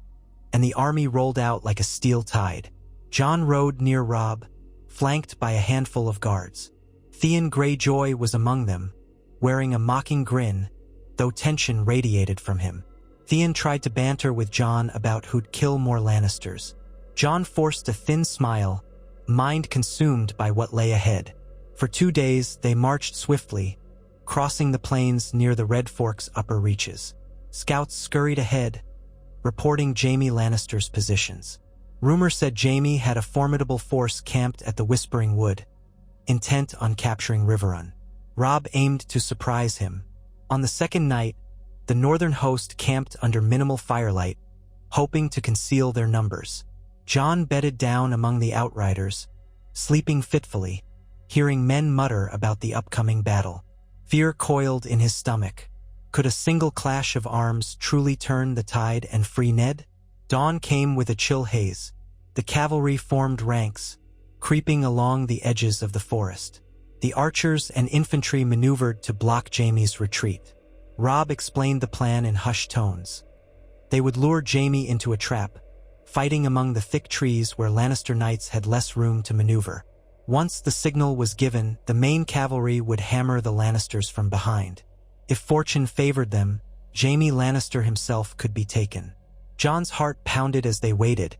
and the army rolled out like a steel tide. Jon rode near Robb, flanked by a handful of guards. Theon Greyjoy was among them, wearing a mocking grin, though tension radiated from him. Theon tried to banter with Jon about who'd kill more Lannisters. Jon forced a thin smile, mind consumed by what lay ahead. For 2 days, they marched swiftly, crossing the plains near the Red Fork's upper reaches. Scouts scurried ahead, reporting Jaime Lannister's positions. Rumor said Jaime had a formidable force camped at the Whispering Wood, intent on capturing Riverrun. Robb aimed to surprise him. On the second night, the northern host camped under minimal firelight, hoping to conceal their numbers. Jon bedded down among the Outriders, sleeping fitfully, hearing men mutter about the upcoming battle. Fear coiled in his stomach. Could a single clash of arms truly turn the tide and free Ned? Dawn came with a chill haze. The cavalry formed ranks, creeping along the edges of the forest. The archers and infantry maneuvered to block Jaime's retreat. Robb explained the plan in hushed tones. They would lure Jaime into a trap, fighting among the thick trees where Lannister knights had less room to maneuver. Once the signal was given, the main cavalry would hammer the Lannisters from behind. If fortune favored them, Jaime Lannister himself could be taken. Jon's heart pounded as they waited,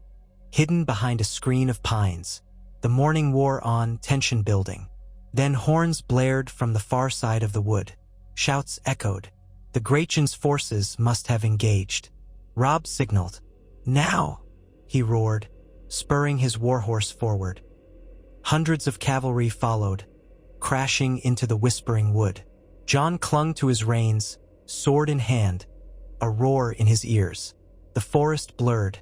hidden behind a screen of pines. The morning wore on, tension building. Then horns blared from the far side of the wood. Shouts echoed. The Grachan's forces must have engaged. Robb signaled. "Now!" he roared, spurring his warhorse forward. Hundreds of cavalry followed, crashing into the whispering wood. Jon clung to his reins, sword in hand, a roar in his ears. The forest blurred.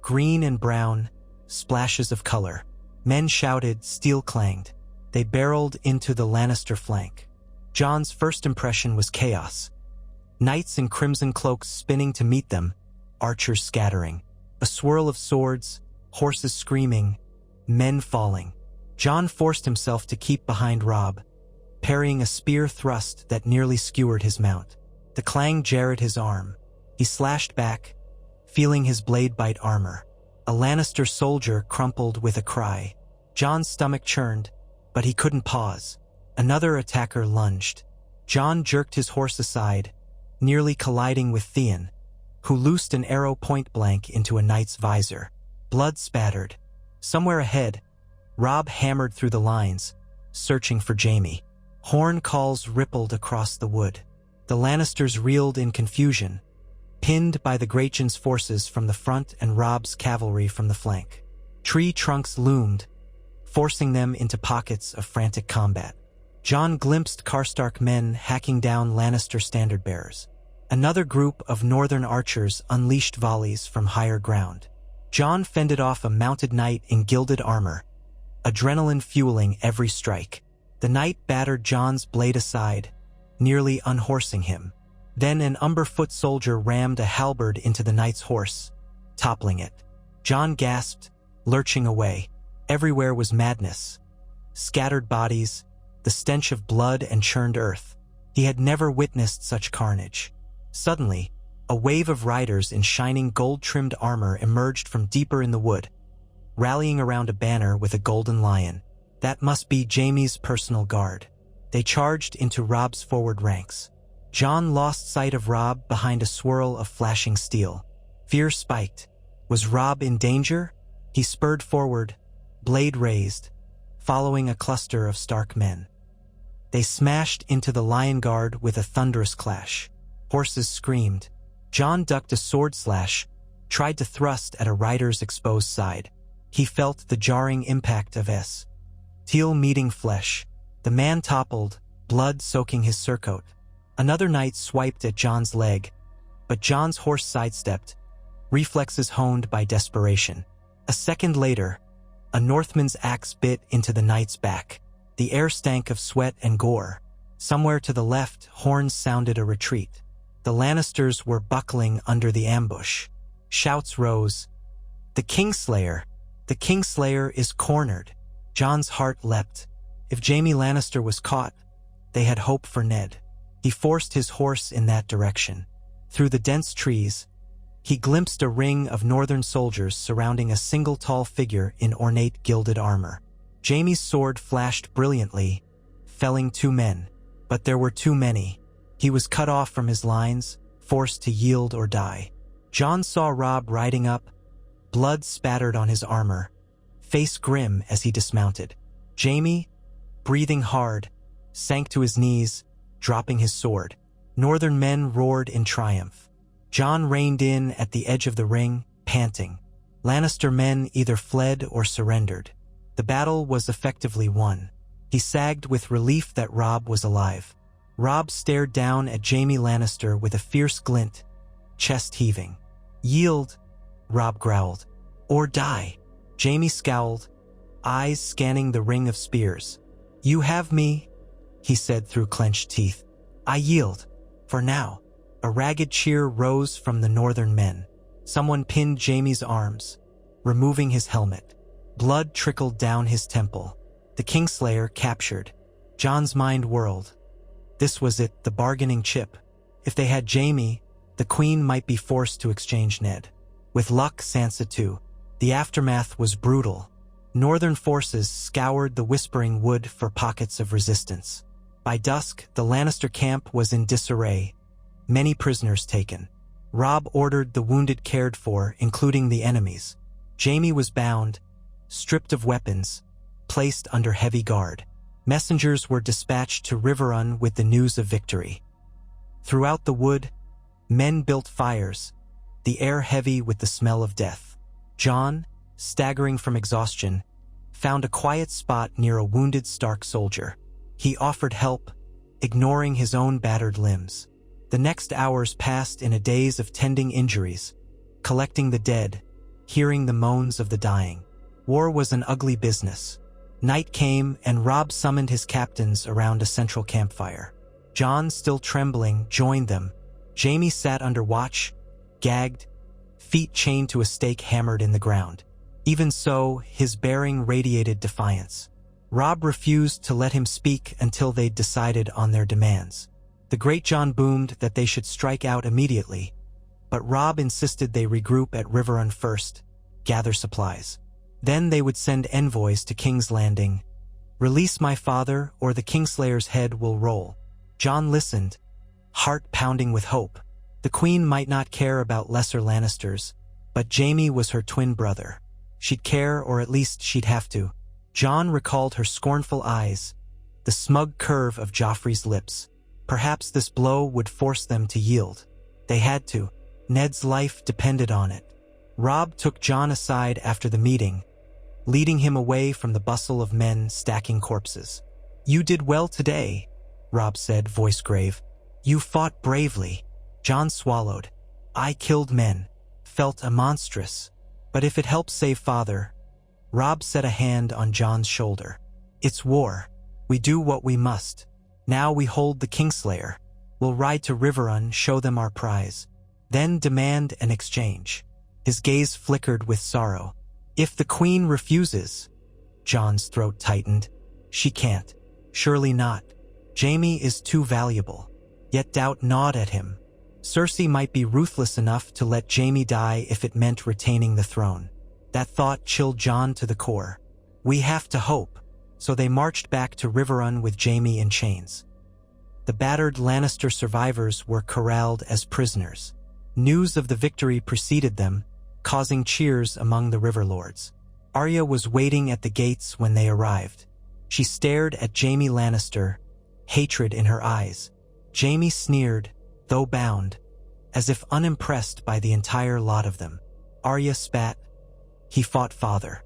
Green and brown, splashes of color. Men shouted, steel clanged. They barreled into the Lannister flank. Jon's first impression was chaos. Knights in crimson cloaks spinning to meet them, archers scattering. A swirl of swords, horses screaming, men falling. Jon forced himself to keep behind Robb, parrying a spear thrust that nearly skewered his mount. The clang jarred his arm. He slashed back, feeling his blade bite armor. A Lannister soldier crumpled with a cry. Jon's stomach churned, but he couldn't pause. Another attacker lunged. Jon jerked his horse aside, nearly colliding with Theon, who loosed an arrow point blank into a knight's visor. Blood spattered. Somewhere ahead, Robb hammered through the lines, searching for Jaime. Horn calls rippled across the wood. The Lannisters reeled in confusion, pinned by the Grachan's forces from the front and Robb's cavalry from the flank. Tree trunks loomed, forcing them into pockets of frantic combat. Jon glimpsed Karstark men hacking down Lannister standard-bearers. Another group of northern archers unleashed volleys from higher ground. Jon fended off a mounted knight in gilded armor, adrenaline fueling every strike. The knight battered Jon's blade aside, nearly unhorsing him. Then an umber-foot soldier rammed a halberd into the knight's horse, toppling it. Jon gasped, lurching away. Everywhere was madness. Scattered bodies, the stench of blood and churned earth. He had never witnessed such carnage. Suddenly, a wave of riders in shining gold-trimmed armor emerged from deeper in the wood, rallying around a banner with a golden lion. That must be Jaime's personal guard. They charged into Robb's forward ranks. Jon lost sight of Robb behind a swirl of flashing steel. Fear spiked. Was Robb in danger? He spurred forward, blade raised, following a cluster of Stark men. They smashed into the Lion Guard with a thunderous clash. Horses screamed. Jon ducked a sword slash, tried to thrust at a rider's exposed side. He felt the jarring impact of steel meeting flesh. The man toppled, blood soaking his surcoat. Another knight swiped at Jon's leg, but Jon's horse sidestepped, reflexes honed by desperation. A second later, a Northman's axe bit into the knight's back. The air stank of sweat and gore. Somewhere to the left, horns sounded a retreat. The Lannisters were buckling under the ambush. Shouts rose. The Kingslayer! The Kingslayer is cornered! Jon's heart leapt. If Jaime Lannister was caught, they had hope for Ned. He forced his horse in that direction. Through the dense trees, he glimpsed a ring of northern soldiers surrounding a single tall figure in ornate gilded armor. Jaime's sword flashed brilliantly, felling 2 men. But there were too many. He was cut off from his lines, forced to yield or die. Jon saw Robb riding up, blood spattered on his armor, face grim as he dismounted. Jaime, breathing hard, sank to his knees, dropping his sword. Northern men roared in triumph. Jon reined in at the edge of the ring, panting. Lannister men either fled or surrendered. The battle was effectively won. He sagged with relief that Robb was alive. Robb stared down at Jaime Lannister with a fierce glint, chest heaving. "Yield," Robb growled. "Or die." Jaime scowled, eyes scanning the ring of spears. "You have me," he said through clenched teeth. "I yield. For now." A ragged cheer rose from the northern men. Someone pinned Jaime's arms, removing his helmet. Blood trickled down his temple. The Kingslayer captured. Jon's mind whirled. This was it, the bargaining chip. If they had Jaime, the Queen might be forced to exchange Ned. With luck, Sansa too. The aftermath was brutal. Northern forces scoured the Whispering Wood for pockets of resistance. By dusk, the Lannister camp was in disarray, many prisoners taken. Robb ordered the wounded cared for, including the enemies. Jaime was bound, stripped of weapons, placed under heavy guard. Messengers were dispatched to Riverrun with the news of victory. Throughout the wood, men built fires, the air heavy with the smell of death. Jon, staggering from exhaustion, found a quiet spot near a wounded Stark soldier. He offered help, ignoring his own battered limbs. The next hours passed in a daze of tending injuries, collecting the dead, hearing the moans of the dying. War was an ugly business. Night came and Robb summoned his captains around a central campfire. Jon, still trembling, joined them. Jaime sat under watch, gagged, feet chained to a stake hammered in the ground. Even so, his bearing radiated defiance. Robb refused to let him speak until they'd decided on their demands. The Great Jon boomed that they should strike out immediately, but Robb insisted they regroup at Riverrun first, gather supplies. Then they would send envoys to King's Landing. Release my father, or the Kingslayer's head will roll. Jon listened, heart pounding with hope. The Queen might not care about lesser Lannisters, but Jaime was her twin brother. She'd care, or at least she'd have to. Jon recalled her scornful eyes, the smug curve of Joffrey's lips. Perhaps this blow would force them to yield. They had to. Ned's life depended on it. Robb took Jon aside after the meeting, leading him away from the bustle of men stacking corpses. "You did well today," Robb said, voice grave. "You fought bravely." Jon swallowed. "I killed men. Felt a monstrous. But if it helps save father..." Robb set a hand on Jon's shoulder. "It's war. We do what we must. Now we hold the Kingslayer. We'll ride to Riverrun, show them our prize. Then demand an exchange." His gaze flickered with sorrow. "If the Queen refuses..." Jon's throat tightened. "She can't. Surely not. Jaime is too valuable." Yet doubt gnawed at him. Cersei might be ruthless enough to let Jaime die if it meant retaining the throne. That thought chilled Jon to the core. "We have to hope." So they marched back to Riverrun with Jaime in chains. The battered Lannister survivors were corralled as prisoners. News of the victory preceded them, causing cheers among the river lords. Arya was waiting at the gates when they arrived. She stared at Jaime Lannister, hatred in her eyes. Jaime sneered, though bound, as if unimpressed by the entire lot of them. Arya spat. "He fought father."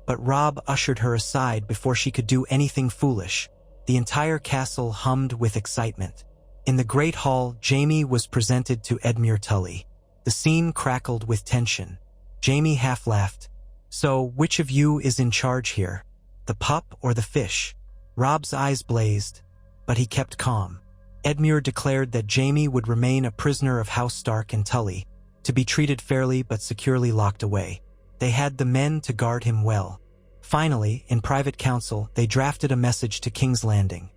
But Robb ushered her aside before she could do anything foolish. The entire castle hummed with excitement. In the Great Hall, Jaime was presented to Edmure Tully. The scene crackled with tension. Jaime half laughed. "So, which of you is in charge here? The pup or the fish?" Robb's eyes blazed, but he kept calm. Edmure declared that Jaime would remain a prisoner of House Stark and Tully, to be treated fairly but securely locked away. They had the men to guard him well. Finally, in private council, they drafted a message to King's Landing.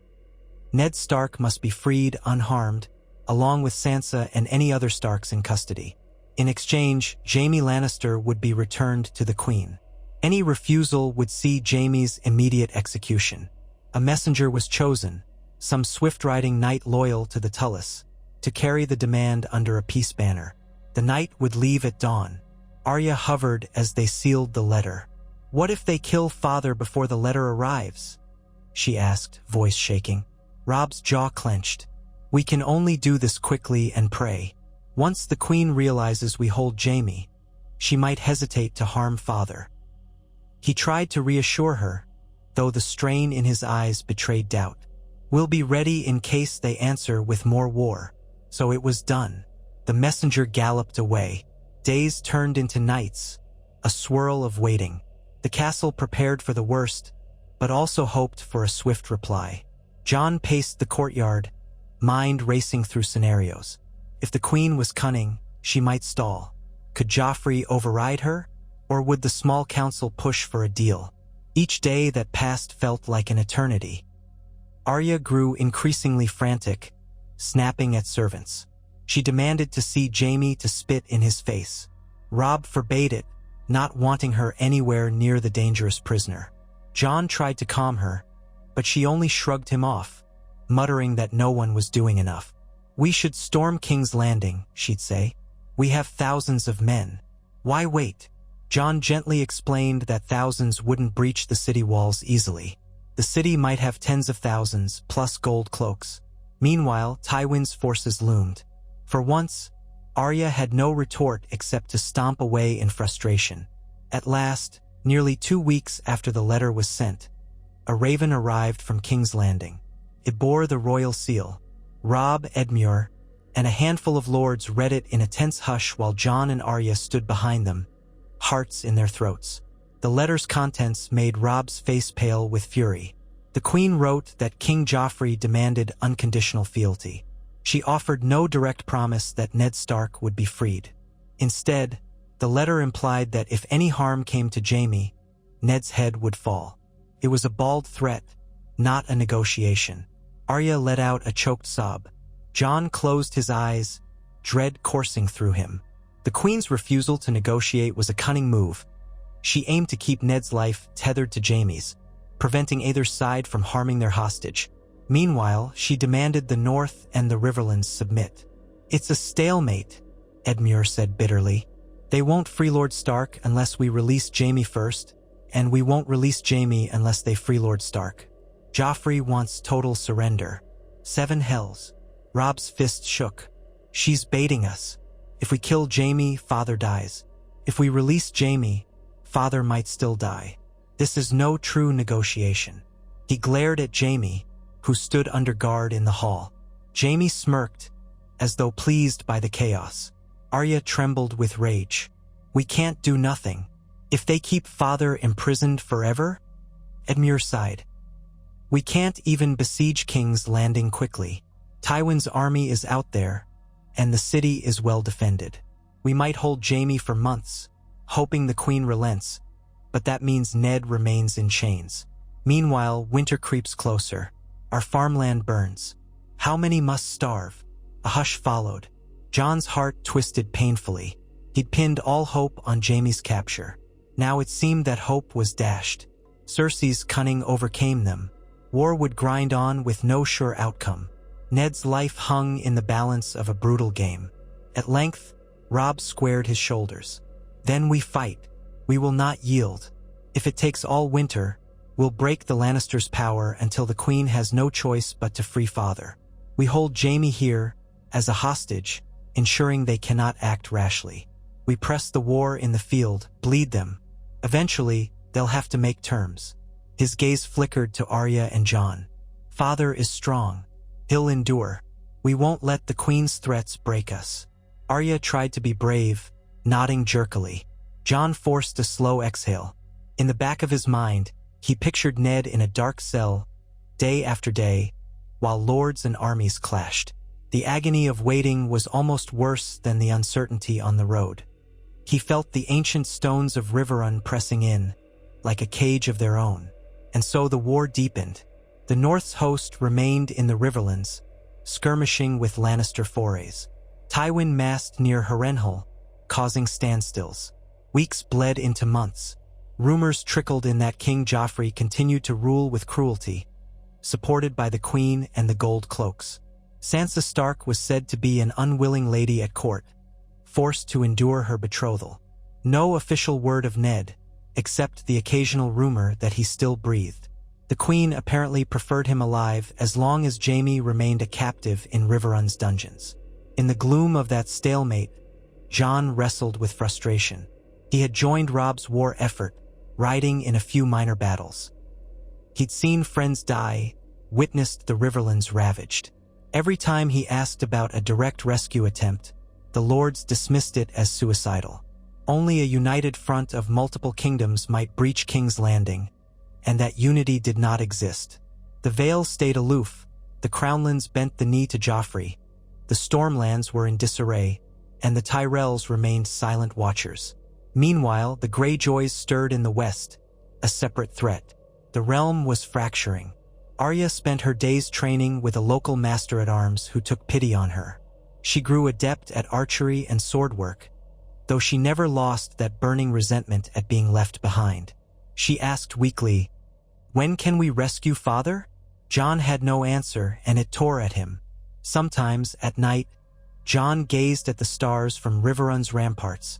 Ned Stark must be freed unharmed, along with Sansa and any other Starks in custody. In exchange, Jaime Lannister would be returned to the Queen. Any refusal would see Jaime's immediate execution. A messenger was chosen, some swift-riding knight loyal to the Tullys, to carry the demand under a peace banner. The knight would leave at dawn. Arya hovered as they sealed the letter. "What if they kill father before the letter arrives?" she asked, voice shaking. Robb's jaw clenched. "We can only do this quickly and pray. Once the Queen realizes we hold Jaime, she might hesitate to harm father." He tried to reassure her, though the strain in his eyes betrayed doubt. "We'll be ready in case they answer with more war." So it was done. The messenger galloped away. Days turned into nights, a swirl of waiting. The castle prepared for the worst, but also hoped for a swift reply. Jon paced the courtyard, mind racing through scenarios. If the Queen was cunning, she might stall. Could Joffrey override her, or would the small council push for a deal? Each day that passed felt like an eternity. Arya grew increasingly frantic, snapping at servants. She demanded to see Jaime to spit in his face. Robb forbade it, not wanting her anywhere near the dangerous prisoner. Jon tried to calm her, but she only shrugged him off, muttering that no one was doing enough. "We should storm King's Landing," she'd say. "We have thousands of men. Why wait?" Jon gently explained that thousands wouldn't breach the city walls easily. The city might have tens of thousands, plus gold cloaks. Meanwhile, Tywin's forces loomed. For once, Arya had no retort except to stomp away in frustration. At last, nearly 2 weeks after the letter was sent, a raven arrived from King's Landing. It bore the royal seal. Robb, Edmure, and a handful of lords read it in a tense hush while Jon and Arya stood behind them, hearts in their throats. The letter's contents made Robb's face pale with fury. The Queen wrote that King Joffrey demanded unconditional fealty. She offered no direct promise that Ned Stark would be freed. Instead, the letter implied that if any harm came to Jaime, Ned's head would fall. It was a bald threat, not a negotiation. Arya let out a choked sob. Jon closed his eyes, dread coursing through him. The Queen's refusal to negotiate was a cunning move. She aimed to keep Ned's life tethered to Jaime's, preventing either side from harming their hostage. Meanwhile, she demanded the North and the Riverlands submit. "It's a stalemate," Edmure said bitterly. "They won't free Lord Stark unless we release Jaime first, and we won't release Jaime unless they free Lord Stark. Joffrey wants total surrender. 7 hells." Robb's fist shook. "She's baiting us. If we kill Jaime, Father dies. If we release Jaime, Father might still die. This is no true negotiation." He glared at Jaime, who stood under guard in the hall. Jaime smirked, as though pleased by the chaos. Arya trembled with rage. "We can't do nothing. If they keep Father imprisoned forever?" Edmure sighed. "We can't even besiege King's Landing quickly. Tywin's army is out there, and the city is well defended. We might hold Jaime for months, hoping the Queen relents, but that means Ned remains in chains. Meanwhile, winter creeps closer. Our farmland burns. How many must starve?" A hush followed. Jon's heart twisted painfully. He'd pinned all hope on Jaime's capture. Now it seemed that hope was dashed. Cersei's cunning overcame them. War would grind on with no sure outcome. Ned's life hung in the balance of a brutal game. At length, Robb squared his shoulders. "Then we fight. We will not yield. If it takes all winter, we'll break the Lannisters' power until the Queen has no choice but to free Father. We hold Jaime here, as a hostage, ensuring they cannot act rashly. We press the war in the field, bleed them. Eventually, they'll have to make terms." His gaze flickered to Arya and Jon. "Father is strong. He'll endure. We won't let the Queen's threats break us." Arya tried to be brave, nodding jerkily. Jon forced a slow exhale. In the back of his mind, he pictured Ned in a dark cell, day after day, while lords and armies clashed. The agony of waiting was almost worse than the uncertainty on the road. He felt the ancient stones of Riverrun pressing in, like a cage of their own. And so the war deepened. The North's host remained in the Riverlands, skirmishing with Lannister forays. Tywin massed near Harrenhal, causing standstills. Weeks bled into months. Rumors trickled in that King Joffrey continued to rule with cruelty, supported by the Queen and the Gold Cloaks. Sansa Stark was said to be an unwilling lady at court, forced to endure her betrothal. No official word of Ned, except the occasional rumor that he still breathed. The Queen apparently preferred him alive as long as Jaime remained a captive in Riverrun's dungeons. In the gloom of that stalemate, Jon wrestled with frustration. He had joined Robb's war effort, riding in a few minor battles. He'd seen friends die, witnessed the Riverlands ravaged. Every time he asked about a direct rescue attempt, the lords dismissed it as suicidal. Only a united front of multiple kingdoms might breach King's Landing, and that unity did not exist. The Vale stayed aloof, the Crownlands bent the knee to Joffrey, the Stormlands were in disarray, and the Tyrells remained silent watchers. Meanwhile, the Greyjoys stirred in the west, a separate threat. The realm was fracturing. Arya spent her days training with a local master-at-arms who took pity on her. She grew adept at archery and swordwork, though she never lost that burning resentment at being left behind. She asked weakly, "When can we rescue Father?" Jon had no answer, and it tore at him. Sometimes, at night, Jon gazed at the stars from Riverrun's ramparts,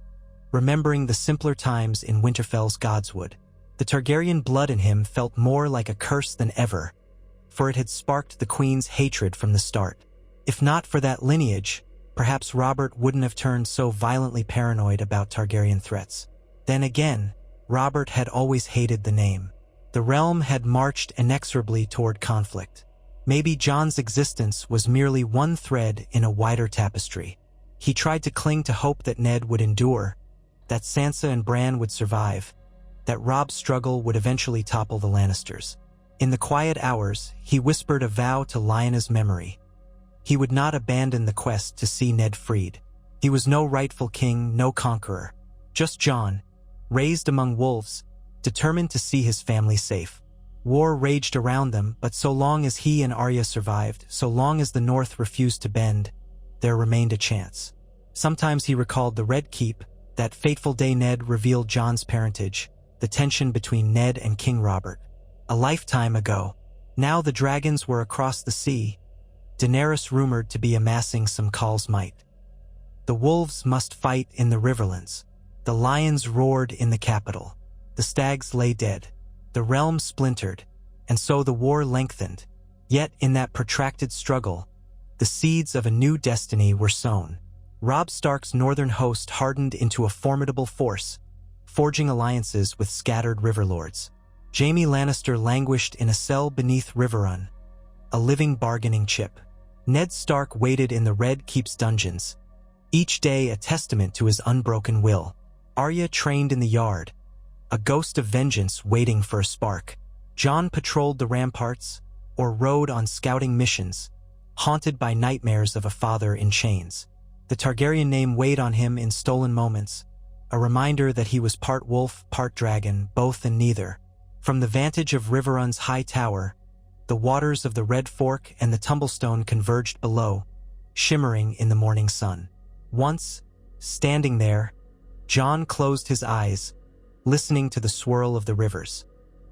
remembering the simpler times in Winterfell's Godswood. The Targaryen blood in him felt more like a curse than ever, for it had sparked the Queen's hatred from the start. If not for that lineage, perhaps Robert wouldn't have turned so violently paranoid about Targaryen threats. Then again, Robert had always hated the name. The realm had marched inexorably toward conflict. Maybe Jon's existence was merely one thread in a wider tapestry. He tried to cling to hope that Ned would endure, that Sansa and Bran would survive, that Robb's struggle would eventually topple the Lannisters. In the quiet hours, he whispered a vow to Lyanna's memory. He would not abandon the quest to see Ned freed. He was no rightful king, no conqueror. Just Jon, raised among wolves, determined to see his family safe. War raged around them, but so long as he and Arya survived, so long as the North refused to bend, there remained a chance. Sometimes he recalled the Red Keep, that fateful day Ned revealed Jon's parentage, the tension between Ned and King Robert. A lifetime ago. Now the dragons were across the sea, Daenerys rumored to be amassing some Khale's might. The wolves must fight in the Riverlands. The lions roared in the capital. The stags lay dead. The realm splintered, and so the war lengthened. Yet in that protracted struggle, the seeds of a new destiny were sown. Robb Stark's northern host hardened into a formidable force, forging alliances with scattered riverlords. Jaime Lannister languished in a cell beneath Riverrun, a living bargaining chip. Ned Stark waited in the Red Keep's dungeons, each day a testament to his unbroken will. Arya trained in the yard, a ghost of vengeance waiting for a spark. Jon patrolled the ramparts or rode on scouting missions, haunted by nightmares of a father in chains. The Targaryen name weighed on him in stolen moments, a reminder that he was part wolf, part dragon, both and neither. From the vantage of Riverrun's high tower, the waters of the Red Fork and the Tumblestone converged below, shimmering in the morning sun. Once, standing there, Jon closed his eyes, listening to the swirl of the rivers.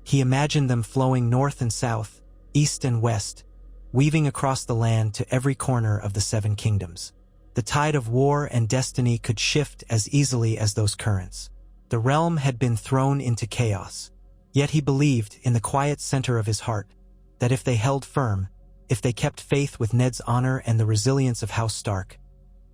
He imagined them flowing north and south, east and west, weaving across the land to every corner of the Seven Kingdoms. The tide of war and destiny could shift as easily as those currents. The realm had been thrown into chaos. Yet he believed, in the quiet center of his heart, that if they held firm, if they kept faith with Ned's honor and the resilience of House Stark,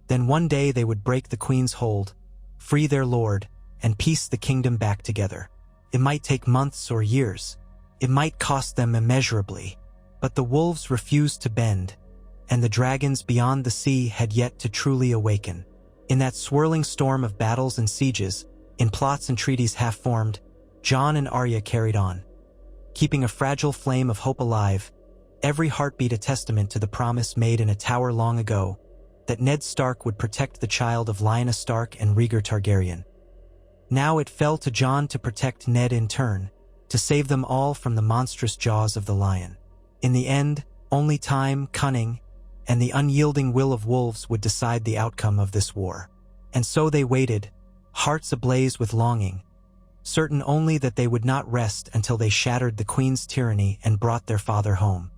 then one day they would break the Queen's hold, free their lord, and piece the kingdom back together. It might take months or years. It might cost them immeasurably. But the wolves refused to bend, and the dragons beyond the sea had yet to truly awaken. In that swirling storm of battles and sieges, in plots and treaties half-formed, Jon and Arya carried on, keeping a fragile flame of hope alive, every heartbeat a testament to the promise made in a tower long ago, that Ned Stark would protect the child of Lyanna Stark and Rhaegar Targaryen. Now it fell to Jon to protect Ned in turn, to save them all from the monstrous jaws of the lion. In the end, only time, cunning, and the unyielding will of wolves would decide the outcome of this war. And so they waited, hearts ablaze with longing, certain only that they would not rest until they shattered the Queen's tyranny and brought their father home.